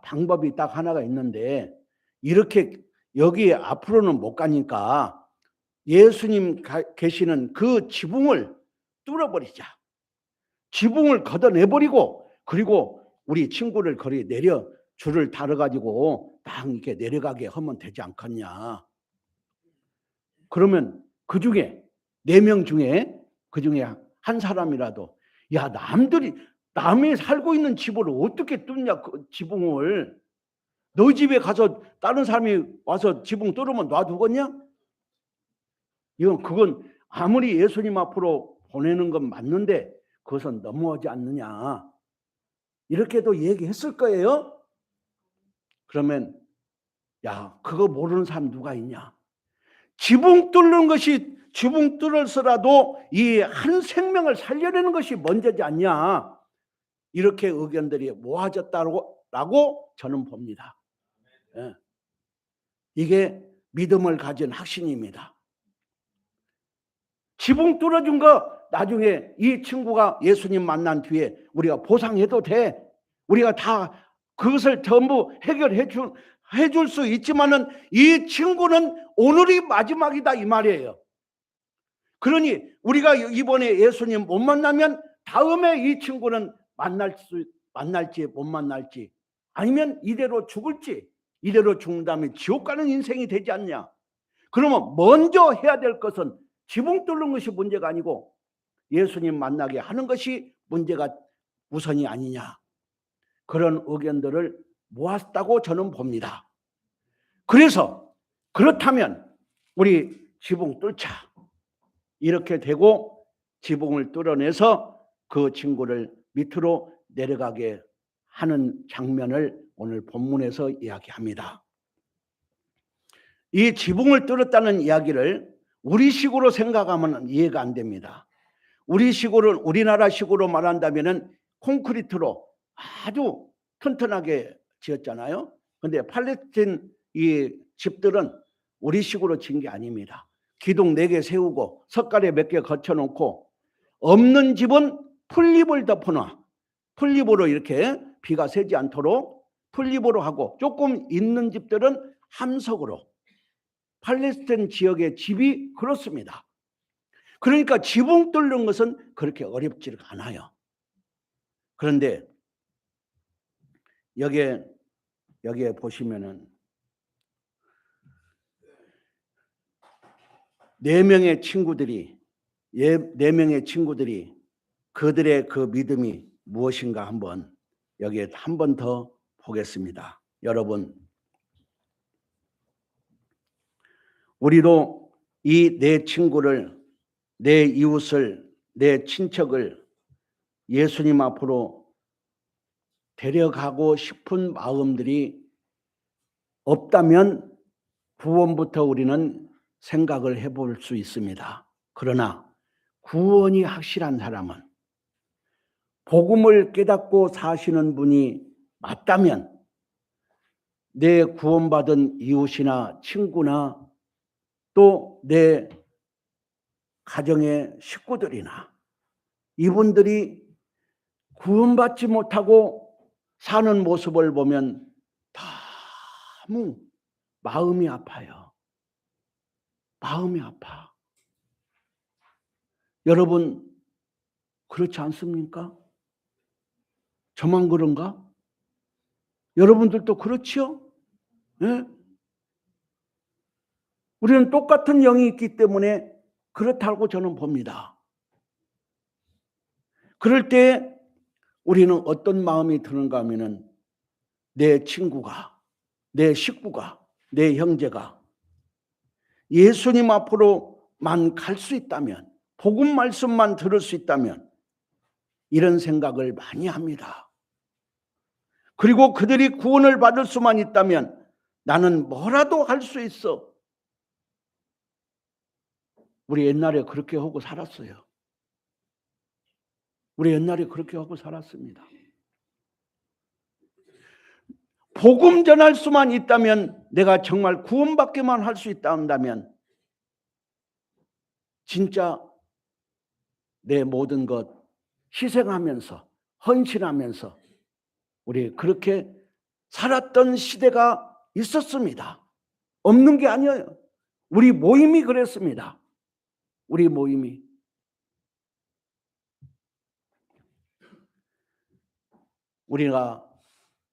방법이 딱 하나가 있는데 이렇게 여기 앞으로는 못 가니까 예수님 계시는 그 지붕을 뚫어버리자. 지붕을 걷어내버리고 그리고 우리 친구를 거리 내려 줄을 달아가지고 딱 이렇게 내려가게 하면 되지 않겠냐. 그러면 그 중에 4명 중에 그 중에 한 사람이라도 남이 살고 있는 집을 어떻게 뚫냐 그 지붕을. 너 집에 가서 다른 사람이 와서 지붕 뚫으면 놔두겠냐? 그건 아무리 예수님 앞으로 보내는 건 맞는데 그것은 너무하지 않느냐. 이렇게도 얘기했을 거예요. 그러면 그거 모르는 사람 누가 있냐? 지붕 뚫을서라도 이 한 생명을 살려내는 것이 먼저지 않냐. 이렇게 의견들이 모아졌다고 저는 봅니다. 이게 믿음을 가진 확신입니다. 지붕 뚫어준 거 나중에 이 친구가 예수님 만난 뒤에 우리가 보상해도 돼. 우리가 다 그것을 전부 해결해 줄 수 있지만은 이 친구는 오늘이 마지막이다 이 말이에요. 그러니 우리가 이번에 예수님 못 만나면 다음에 이 친구는 만날지 못 만날지 아니면 이대로 죽을지. 이대로 죽는 다음에 지옥 가는 인생이 되지 않냐. 그러면 먼저 해야 될 것은 지붕 뚫는 것이 문제가 아니고 예수님 만나게 하는 것이 문제가 우선이 아니냐. 그런 의견들을 모았다고 저는 봅니다. 그래서 그렇다면 우리 지붕 뚫자. 이렇게 되고 지붕을 뚫어내서 그 친구를 밑으로 내려가게 하는 장면을 오늘 본문에서 이야기합니다. 이 지붕을 뚫었다는 이야기를 우리식으로 생각하면 이해가 안 됩니다. 우리나라식으로 말한다면은 콘크리트로 아주 튼튼하게 지었잖아요. 근데 팔레스틴 이 집들은 우리식으로 지은 게 아닙니다. 기둥 4개 세우고 석가래 몇 개 거쳐놓고, 없는 집은 풀잎을 덮어놔. 풀잎으로 이렇게 비가 새지 않도록 풀잎으로 하고, 조금 있는 집들은 함석으로. 팔레스타인 지역의 집이 그렇습니다. 그러니까 지붕 뚫는 것은 그렇게 어렵지가 않아요. 그런데 여기에 보시면은 4명의 친구들이 그들의 그 믿음이 무엇인가 한번 여기에 한 번 더 보겠습니다. 여러분, 우리도 이 내 친구를, 내 이웃을, 내 친척을 예수님 앞으로 데려가고 싶은 마음들이 없다면 구원부터 우리는 생각을 해볼 수 있습니다. 그러나 구원이 확실한 사람은, 복음을 깨닫고 사시는 분이 맞다면 내 구원받은 이웃이나 친구나 또 내 가정의 식구들이나 이분들이 구원받지 못하고 사는 모습을 보면 너무 마음이 아파요. 마음이 아파. 여러분, 그렇지 않습니까? 저만 그런가? 여러분들도 그렇지요? 네? 우리는 똑같은 영이 있기 때문에 그렇다고 저는 봅니다. 그럴 때 우리는 어떤 마음이 드는가 하면은, 내 친구가, 내 식구가, 내 형제가 예수님 앞으로만 갈 수 있다면, 복음 말씀만 들을 수 있다면 이런 생각을 많이 합니다. 그리고 그들이 구원을 받을 수만 있다면 나는 뭐라도 할 수 있어. 우리 옛날에 그렇게 하고 살았어요. 우리 옛날에 그렇게 하고 살았습니다. 복음 전할 수만 있다면, 내가 정말 구원받기만 할 수 있다면 진짜 내 모든 것 희생하면서, 헌신하면서 우리 그렇게 살았던 시대가 있었습니다. 없는 게 아니에요. 우리 모임이 그랬습니다. 우리 모임이. 우리가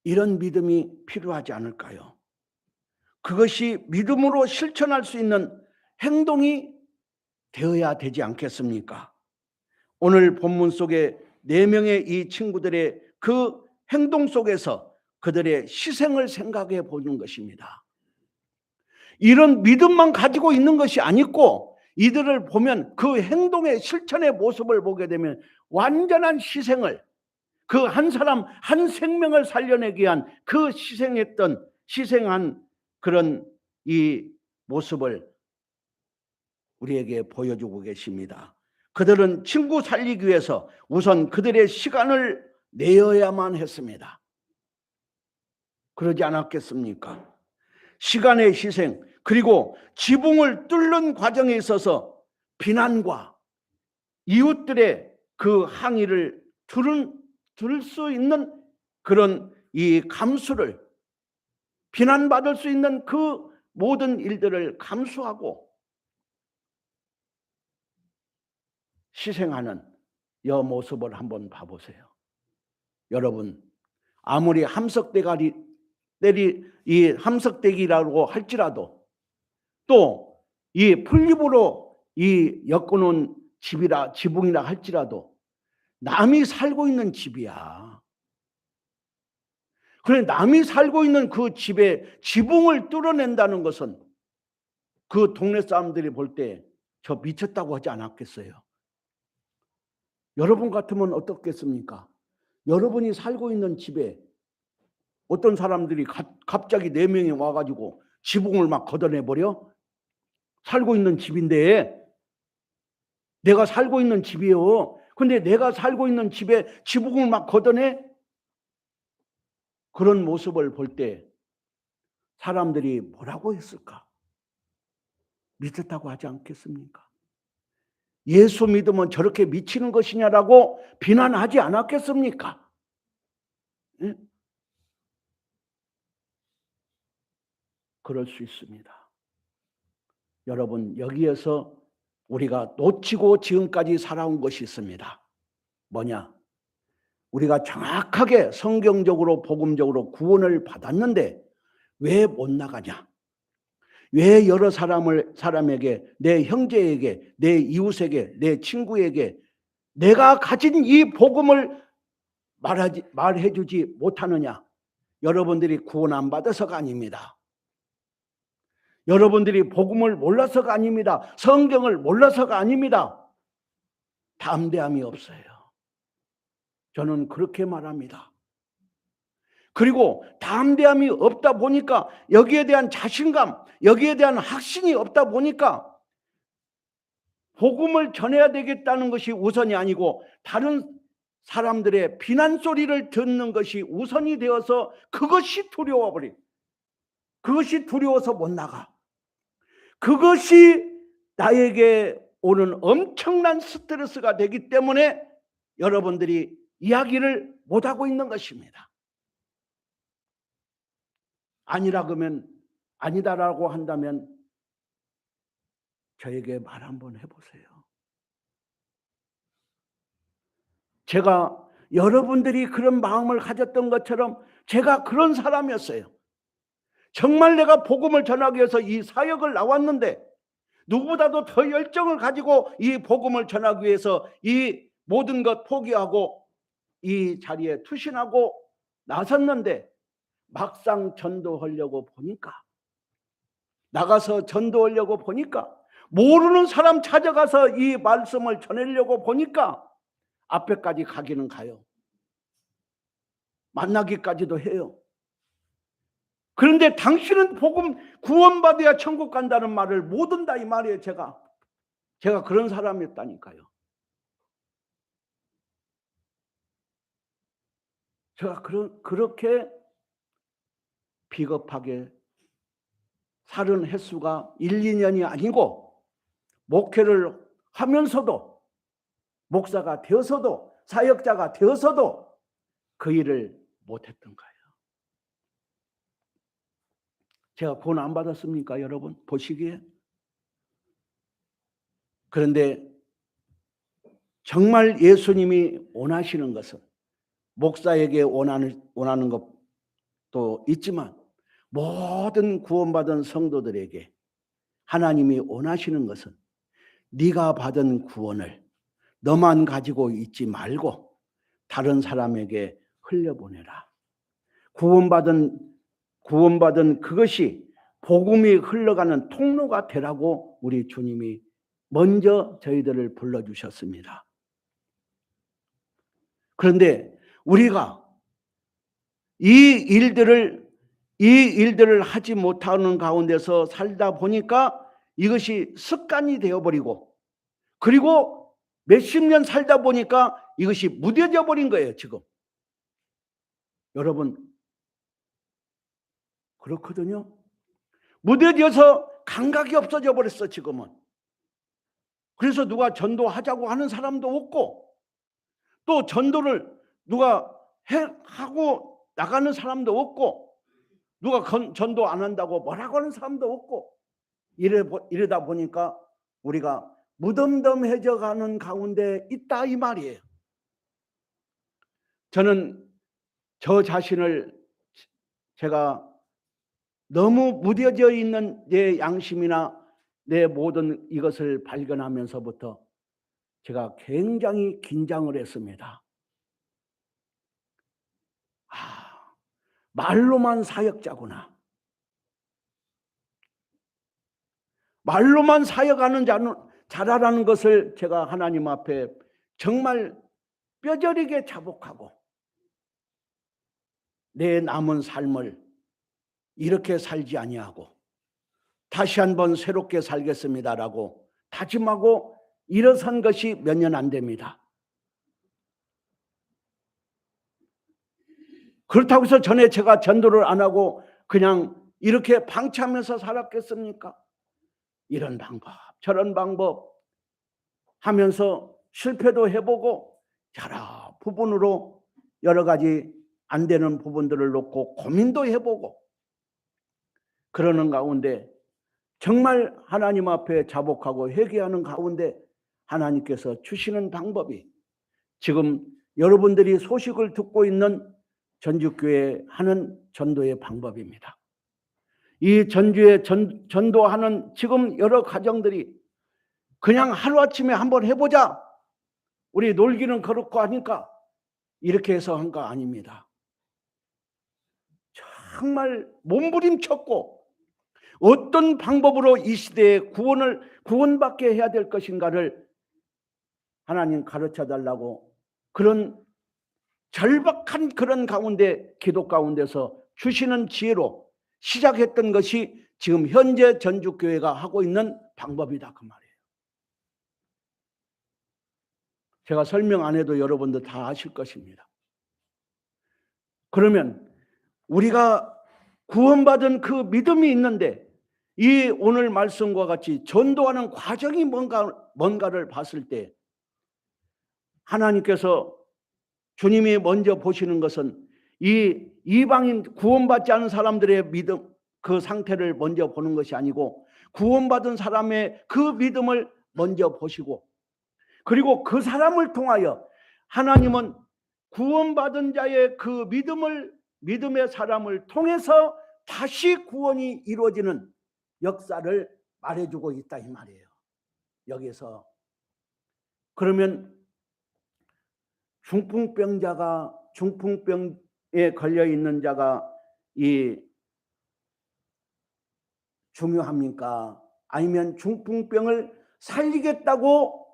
이런 믿음이 필요하지 않을까요? 그것이 믿음으로 실천할 수 있는 행동이 되어야 되지 않겠습니까? 오늘 본문 속에 4명의 이 친구들의 그 행동 속에서 그들의 희생을 생각해 보는 것입니다. 이런 믿음만 가지고 있는 것이 아니고, 이들을 보면 그 행동의 실천의 모습을 보게 되면 완전한 희생을, 그 한 사람 한 생명을 살려내기 위한 그 희생한 그런 이 모습을 우리에게 보여주고 계십니다. 그들은 친구 살리기 위해서 우선 그들의 시간을 내어야만 했습니다. 그러지 않았겠습니까? 시간의 희생, 그리고 지붕을 뚫는 과정에 있어서 비난과 이웃들의 그 항의를 들을 수 있는 그런 이 감수를, 비난받을 수 있는 그 모든 일들을 감수하고 희생하는 이 모습을 한번 봐보세요. 여러분, 아무리 이 함석대기라고 할지라도, 또 이 풀잎으로 이 엮어놓은 지붕이라 할지라도 남이 살고 있는 집이야. 그래, 남이 살고 있는 그 집에 지붕을 뚫어낸다는 것은 그 동네 사람들이 볼 때 저 미쳤다고 하지 않았겠어요? 여러분 같으면 어떻겠습니까? 여러분이 살고 있는 집에 어떤 사람들이 갑자기 4명이 와가지고 지붕을 막 걷어내버려? 살고 있는 집인데, 내가 살고 있는 집이요. 근데 내가 살고 있는 집에 지붕을 막 걷어내? 그런 모습을 볼 때 사람들이 뭐라고 했을까? 믿었다고 하지 않겠습니까? 예수 믿으면 저렇게 미치는 것이냐라고 비난하지 않았겠습니까? 예? 그럴 수 있습니다. 여러분, 여기에서 우리가 놓치고 지금까지 살아온 것이 있습니다. 뭐냐? 우리가 정확하게 성경적으로 복음적으로 구원을 받았는데 왜 못 나가냐? 왜 여러 사람에게, 내 형제에게, 내 이웃에게, 내 친구에게 내가 가진 이 복음을 말해주지 못하느냐? 여러분들이 구원 안 받아서가 아닙니다. 여러분들이 복음을 몰라서가 아닙니다. 성경을 몰라서가 아닙니다. 담대함이 없어요. 저는 그렇게 말합니다. 그리고 담대함이 없다 보니까 여기에 대한 자신감, 여기에 대한 확신이 없다 보니까 복음을 전해야 되겠다는 것이 우선이 아니고 다른 사람들의 비난 소리를 듣는 것이 우선이 되어서 그것이 두려워버린, 그것이 두려워서 못 나가. 그것이 나에게 오는 엄청난 스트레스가 되기 때문에 여러분들이 이야기를 못하고 있는 것입니다. 아니다라고 한다면 저에게 말 한번 해보세요. 제가 여러분들이 그런 마음을 가졌던 것처럼 제가 그런 사람이었어요. 정말 내가 복음을 전하기 위해서 이 사역을 나왔는데 누구보다도 더 열정을 가지고 이 복음을 전하기 위해서 이 모든 것 포기하고 이 자리에 투신하고 나섰는데 막상 전도하려고 보니까, 나가서 전도하려고 보니까, 모르는 사람 찾아가서 이 말씀을 전하려고 보니까 앞에까지 가기는 가요. 만나기까지도 해요. 그런데 당신은 복음 구원받아야 천국 간다는 말을 못 듣는다 이 말이에요. 제가 그런 사람이었다니까요. 제가 그렇게 비겁하게 살은 횟수가 1, 2년이 아니고 목회를 하면서도 목사가 되어서도 사역자가 되어서도 그 일을 못했던 거예요. 제가 구원 안 받았습니까, 여러분? 보시기에. 그런데 정말 예수님이 원하시는 것은 목사에게 원하는 것도 있지만 모든 구원받은 성도들에게 하나님이 원하시는 것은 네가 받은 구원을 너만 가지고 있지 말고 다른 사람에게 흘려보내라. 구원받은 그것이 복음이 흘러가는 통로가 되라고 우리 주님이 먼저 저희들을 불러주셨습니다. 그런데 우리가 이 일들을 하지 못하는 가운데서 살다 보니까 이것이 습관이 되어버리고, 그리고 몇십 년 살다 보니까 이것이 무뎌져 버린 거예요, 지금. 여러분, 그렇거든요. 무뎌져서 감각이 없어져 버렸어, 지금은. 그래서 누가 전도하자고 하는 사람도 없고, 또 전도를 누가 하고 나가는 사람도 없고, 누가 전도 안 한다고 뭐라고 하는 사람도 없고, 이러다 보니까 우리가 무덤덤해져 가는 가운데 있다 이 말이에요. 저는 저 자신을 제가 너무 무뎌져 있는 내 양심이나 내 모든 이것을 발견하면서부터 제가 굉장히 긴장을 했습니다. 말로만 사역자구나. 말로만 사역하는 자라라는 것을 제가 하나님 앞에 정말 뼈저리게 자복하고, 내 남은 삶을 이렇게 살지 아니하고 다시 한번 새롭게 살겠습니다라고 다짐하고 일어선 것이 몇 년 안 됩니다. 그렇다고 해서 전에 제가 전도를 안 하고 그냥 이렇게 방치하면서 살았겠습니까? 이런 방법, 저런 방법 하면서 실패도 해보고 여러 부분으로 여러 가지 안 되는 부분들을 놓고 고민도 해보고 그러는 가운데 정말 하나님 앞에 자복하고 회개하는 가운데 하나님께서 주시는 방법이 지금 여러분들이 소식을 듣고 있는 전주교회 하는 전도의 방법입니다. 이 전주에 전도하는 지금 여러 가정들이 그냥 하루아침에 한번 해보자. 우리 놀기는 그렇고 하니까 이렇게 해서 한 거 아닙니다. 정말 몸부림쳤고 어떤 방법으로 이 시대에 구원받게 해야 될 것인가를 하나님 가르쳐 달라고 그런 절박한 그런 가운데 기도 가운데서 주시는 지혜로 시작했던 것이 지금 현재 전주교회가 하고 있는 방법이다 그 말이에요. 제가 설명 안 해도 여러분들 다 아실 것입니다. 그러면 우리가 구원받은 그 믿음이 있는데 이 오늘 말씀과 같이 전도하는 과정이 뭔가를 봤을 때 하나님께서 주님이 먼저 보시는 것은 이 이방인 구원받지 않은 사람들의 믿음 그 상태를 먼저 보는 것이 아니고 구원받은 사람의 그 믿음을 먼저 보시고 그리고 그 사람을 통하여 하나님은 구원받은 자의 그 믿음의 사람을 통해서 다시 구원이 이루어지는 역사를 말해주고 있다 이 말이에요. 여기서 그러면 중풍병에 걸려 있는 자가 이 중요합니까? 아니면 중풍병을 살리겠다고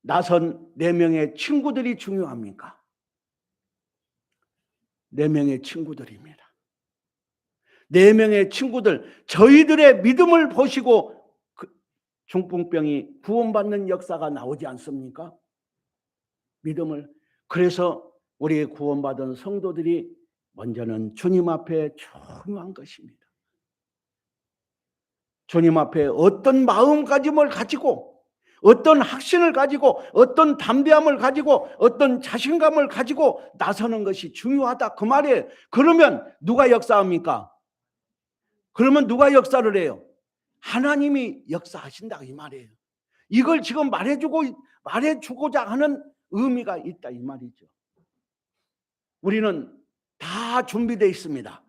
나선 4명의 친구들이 중요합니까? 4명의 친구들입니다. 4명의 친구들, 저희들의 믿음을 보시고 중풍병이 구원받는 역사가 나오지 않습니까? 믿음을. 그래서 우리 구원받은 성도들이 먼저는 주님 앞에 중요한 것입니다. 주님 앞에 어떤 마음가짐을 가지고 어떤 확신을 가지고 어떤 담대함을 가지고 어떤 자신감을 가지고 나서는 것이 중요하다 그 말이에요. 그러면 누가 역사합니까? 그러면 누가 역사를 해요? 하나님이 역사하신다 이 말이에요. 이걸 지금 말해주고자 하는 의미가 있다 이 말이죠. 우리는 다 준비되어 있습니다.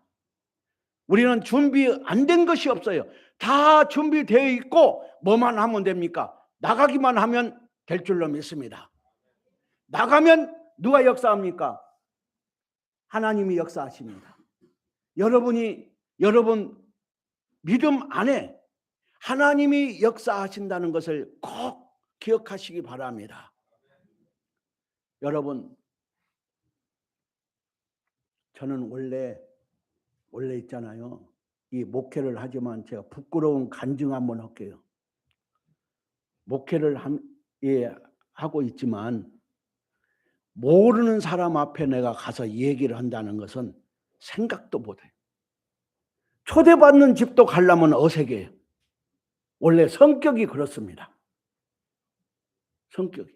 우리는 준비 안 된 것이 없어요. 다 준비되어 있고 뭐만 하면 됩니까? 나가기만 하면 될 줄로 믿습니다. 나가면 누가 역사합니까? 하나님이 역사하십니다. 여러분 믿음 안에 하나님이 역사하신다는 것을 꼭 기억하시기 바랍니다. 여러분, 저는 원래 있잖아요. 이 목회를 하지만 제가 부끄러운 간증 한번 할게요. 목회를 하고 있지만 모르는 사람 앞에 내가 가서 얘기를 한다는 것은 생각도 못해요. 초대받는 집도 가려면 어색해요. 원래 성격이 그렇습니다. 성격이.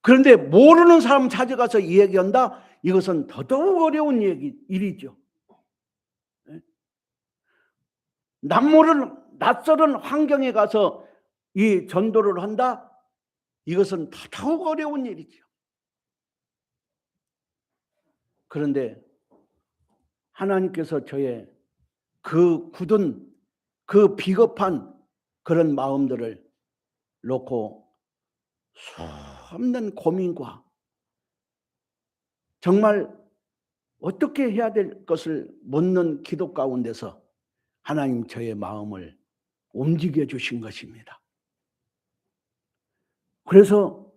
그런데 모르는 사람 찾아가서 얘기한다? 이것은 더더욱 어려운 일이죠. 낯설은 환경에 가서 이 전도를 한다? 이것은 더더욱 어려운 일이죠. 그런데 하나님께서 저의 그 굳은 그 비겁한 그런 마음들을 놓고 수없는 고민과 정말 어떻게 해야 될 것을 묻는 기도 가운데서 하나님 저의 마음을 움직여 주신 것입니다. 그래서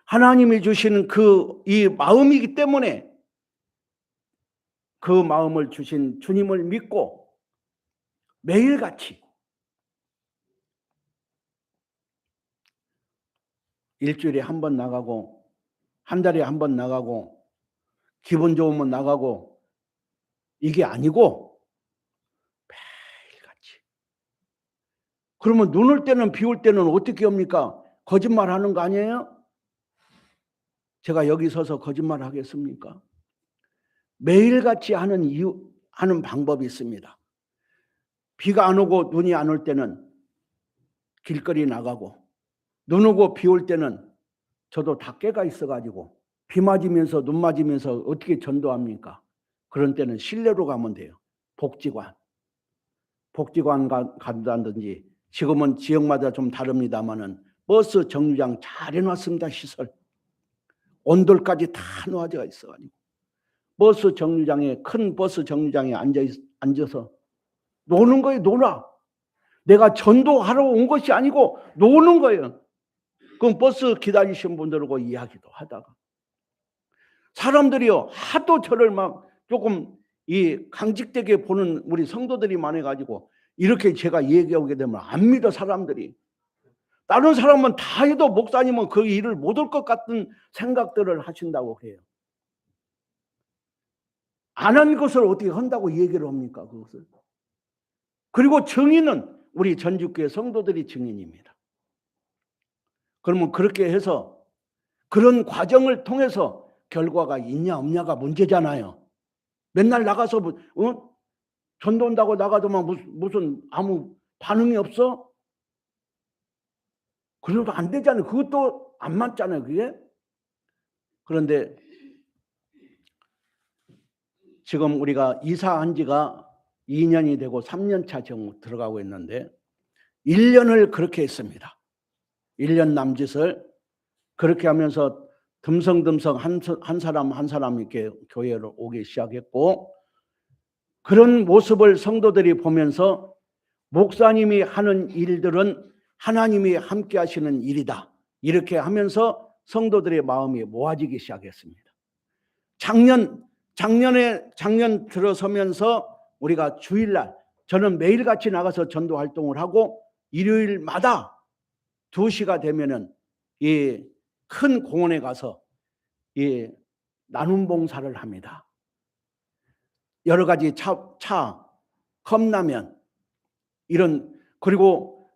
하나님이 주신 이 마음이기 때문에 그 마음을 주신 주님을 믿고 매일같이 일주일에 한 번 나가고 한 달에 한 번 나가고 기분 좋으면 나가고 이게 아니고 매일같이. 그러면 눈 올 때는 비 올 때는 어떻게 합니까? 거짓말 하는 거 아니에요? 제가 여기 서서 거짓말 하겠습니까? 매일같이 하는 방법이 있습니다. 비가 안 오고 눈이 안 올 때는 길거리 나가고, 눈 오고 비 올 때는 저도 닭개가 있어가지고 비 맞으면서 눈 맞으면서 어떻게 전도합니까? 그런 때는 실내로 가면 돼요. 복지관 간다든지, 지금은 지역마다 좀 다릅니다만은 버스 정류장 잘 해놨습니다. 시설 온돌까지 다 놓아져 있어가지고 버스 정류장에, 큰 버스 정류장에 앉아서 노는 거예요. 놀아. 내가 전도하러 온 것이 아니고 노는 거예요. 그럼 버스 기다리신 분들하고 이야기도 하다가, 사람들이요 하도 저를 막 조금 강직되게 보는 우리 성도들이 많아가지고 이렇게 제가 얘기하게 되면 안 믿어. 사람들이 다른 사람은 다 해도 목사님은 그 일을 못 할 것 같은 생각들을 하신다고 해요. 안 한 것을 어떻게 한다고 얘기를 합니까? 그것을. 그리고 증인은 우리 전주교회 성도들이 증인입니다. 그러면 그렇게 해서 그런 과정을 통해서 결과가 있냐 없냐가 문제잖아요. 맨날 나가서 전도 온다고 나가더만 무슨 아무 반응이 없어? 그래도 안 되잖아요. 그것도 안 맞잖아요. 그게. 그런데 지금 우리가 이사한 지가 2년이 되고 3년 차 지금 들어가고 있는데 1년을 그렇게 했습니다. 1년 남짓을 그렇게 하면서 듬성듬성 한 사람 한 사람 이렇게 교회로 오기 시작했고, 그런 모습을 성도들이 보면서 목사님이 하는 일들은 하나님이 함께 하시는 일이다, 이렇게 하면서 성도들의 마음이 모아지기 시작했습니다. 작년 들어서면서 우리가 주일날, 저는 매일같이 나가서 전도 활동을 하고 일요일마다 2시가 되면은 이 큰 공원에 가서 이 나눔 봉사를 합니다. 여러 가지 차, 컵라면 이런, 그리고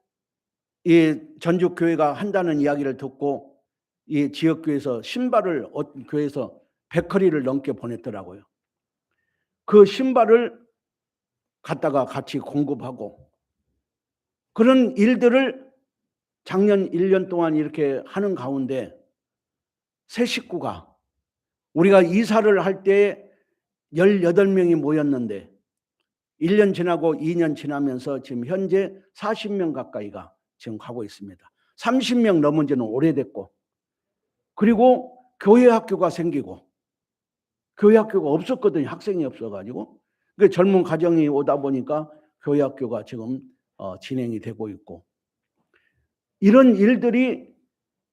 이 전주교회가 한다는 이야기를 듣고 이 지역교회에서 신발을 교회에서 100허리를 넘게 보냈더라고요. 그 신발을 갖다가 같이 공급하고, 그런 일들을 작년 1년 동안 이렇게 하는 가운데 새 식구가, 우리가 이사를 할 때 18명이 모였는데 1년 지나고 2년 지나면서 지금 현재 40명 가까이가 지금 가고 있습니다. 30명 넘은 지는 오래됐고, 그리고 교회 학교가 생기고, 교회 학교가 없었거든요. 학생이 없어가지고. 그 젊은 가정이 오다 보니까 교회 학교가 지금 진행이 되고 있고, 이런 일들이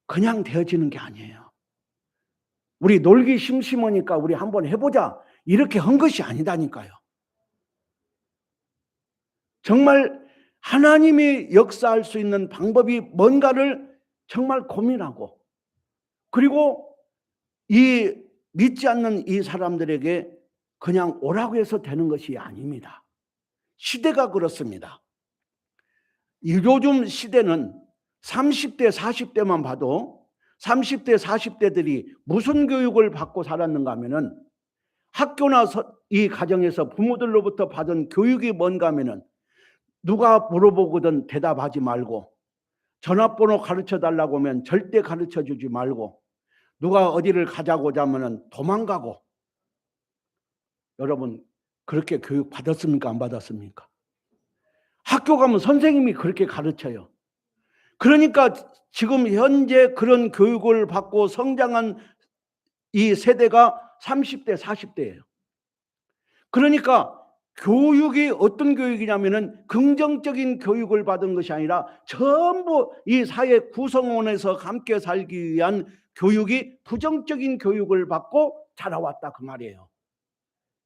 그냥 되어지는 게 아니에요. 우리 놀기 심심하니까 우리 한번 해보자 이렇게 한 것이 아니다니까요. 정말 하나님이 역사할 수 있는 방법이 뭔가를 정말 고민하고, 그리고 이 믿지 않는 이 사람들에게 그냥 오라고 해서 되는 것이 아닙니다. 시대가 그렇습니다. 요즘 시대는 30대, 40대만 봐도 30대, 40대들이 무슨 교육을 받고 살았는가 하면은, 학교나 이 가정에서 부모들로부터 받은 교육이 뭔가 하면은 누가 물어보거든 대답하지 말고, 전화번호 가르쳐 달라고 하면 절대 가르쳐 주지 말고, 누가 어디를 가자고 하면은 도망가고. 여러분 그렇게 교육 받았습니까? 안 받았습니까? 학교 가면 선생님이 그렇게 가르쳐요. 그러니까 지금 현재 그런 교육을 받고 성장한 이 세대가 30대, 40대예요. 그러니까 교육이 어떤 교육이냐면은 긍정적인 교육을 받은 것이 아니라 전부 이 사회 구성원에서 함께 살기 위한 교육이 부정적인 교육을 받고 자라왔다 그 말이에요.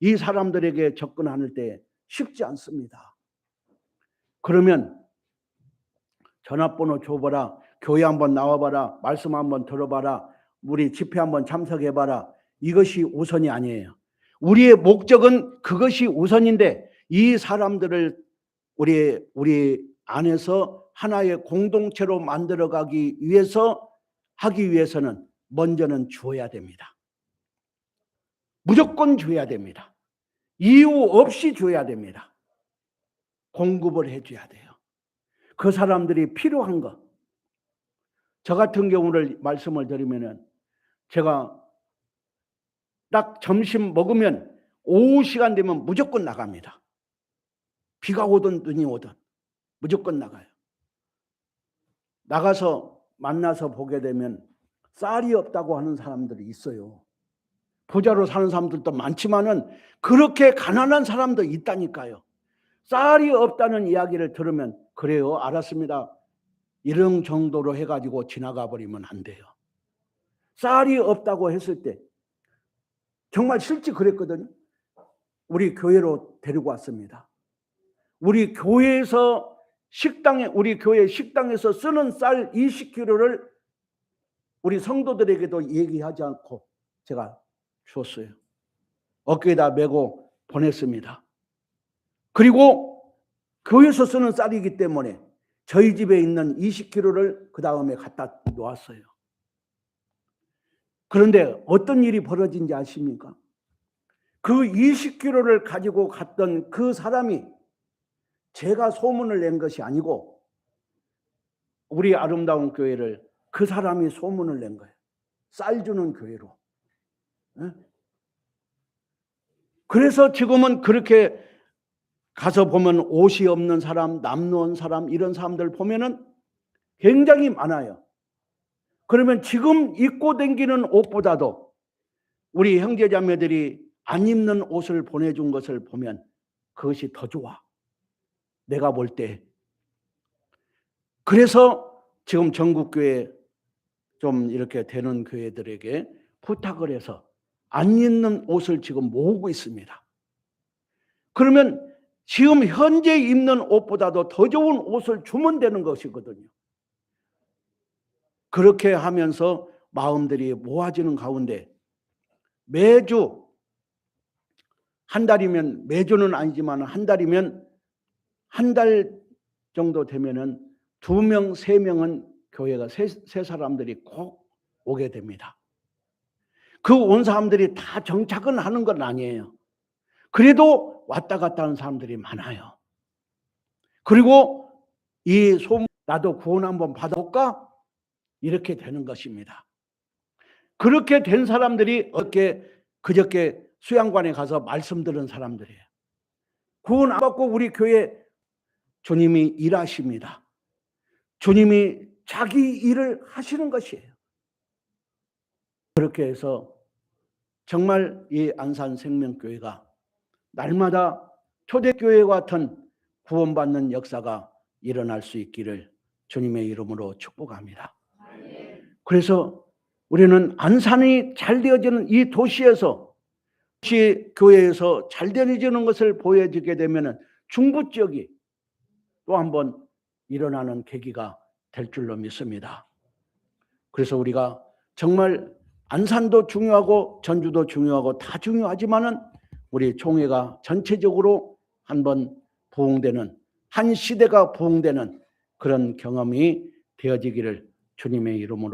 이 사람들에게 접근하는 때 쉽지 않습니다. 그러면 전화번호 줘봐라, 교회 한번 나와봐라, 말씀 한번 들어봐라, 우리 집회 한번 참석해봐라, 이것이 우선이 아니에요. 우리의 목적은 그것이 우선인데 이 사람들을 우리 안에서 하나의 공동체로 만들어가기 위해서 하기 위해서는 먼저는 주어야 됩니다. 무조건 줘야 됩니다. 이유 없이 줘야 됩니다. 공급을 해줘야 돼요. 그 사람들이 필요한 것. 저 같은 경우를 말씀을 드리면은 제가 딱 점심 먹으면 오후 시간 되면 무조건 나갑니다. 비가 오든 눈이 오든 무조건 나가요. 나가서 만나서 보게 되면 쌀이 없다고 하는 사람들이 있어요. 부자로 사는 사람들도 많지만은 그렇게 가난한 사람도 있다니까요. 쌀이 없다는 이야기를 들으면 그래요, 알았습니다, 이런 정도로 해가지고 지나가 버리면 안 돼요. 쌀이 없다고 했을 때 정말 실제 그랬거든요. 우리 교회로 데리고 왔습니다. 우리 교회에서 우리 교회 식당에서 쓰는 쌀 20kg를 우리 성도들에게도 얘기하지 않고 제가 줬어요. 어깨에다 메고 보냈습니다. 그리고 교회에서 쓰는 쌀이기 때문에 저희 집에 있는 20kg를 그 다음에 갖다 놓았어요. 그런데 어떤 일이 벌어진지 아십니까? 그 20kg를 가지고 갔던 그 사람이 제가 소문을 낸 것이 아니고 우리 아름다운 교회를 그 사람이 소문을 낸 거예요. 쌀 주는 교회로. 그래서 지금은 그렇게 가서 보면 옷이 없는 사람, 남루한 사람, 이런 사람들 보면은 굉장히 많아요. 그러면 지금 입고 다니는 옷보다도 우리 형제자매들이 안 입는 옷을 보내준 것을 보면 그것이 더 좋아. 내가 볼 때. 그래서 지금 전국교회 좀 이렇게 되는 교회들에게 부탁을 해서 안 입는 옷을 지금 모으고 있습니다. 그러면 지금 현재 입는 옷보다도 더 좋은 옷을 주면 되는 것이거든요. 그렇게 하면서 마음들이 모아지는 가운데 매주 한 달이면, 매주는 아니지만 한 달이면 한 달 정도 되면은 2명, 3명은 교회가 새 사람들이 꼭 오게 됩니다. 그 온 사람들이 다 정착은 하는 건 아니에요. 그래도 왔다 갔다 하는 사람들이 많아요. 그리고 이 소문, 나도 구원 한번 받아볼까? 이렇게 되는 것입니다. 그렇게 된 사람들이 그저께 수양관에 가서 말씀 들은 사람들이에요. 구원 안 받고 우리 교회 주님이 일하십니다. 주님이 자기 일을 하시는 것이에요. 그렇게 해서 정말 이 안산생명교회가 날마다 초대교회와 같은 구원받는 역사가 일어날 수 있기를 주님의 이름으로 축복합니다. 그래서 우리는 안산이 잘 되어지는 이 도시에서, 교회에서 잘 되어지는 것을 보여주게 되면 중부 지역이 또 한번 일어나는 계기가 될 줄로 믿습니다. 그래서 우리가 정말 안산도 중요하고 전주도 중요하고 다 중요하지만은 우리 총회가 전체적으로 한번 부흥되는, 한 시대가 부흥되는 그런 경험이 되어지기를 주님의 이름으로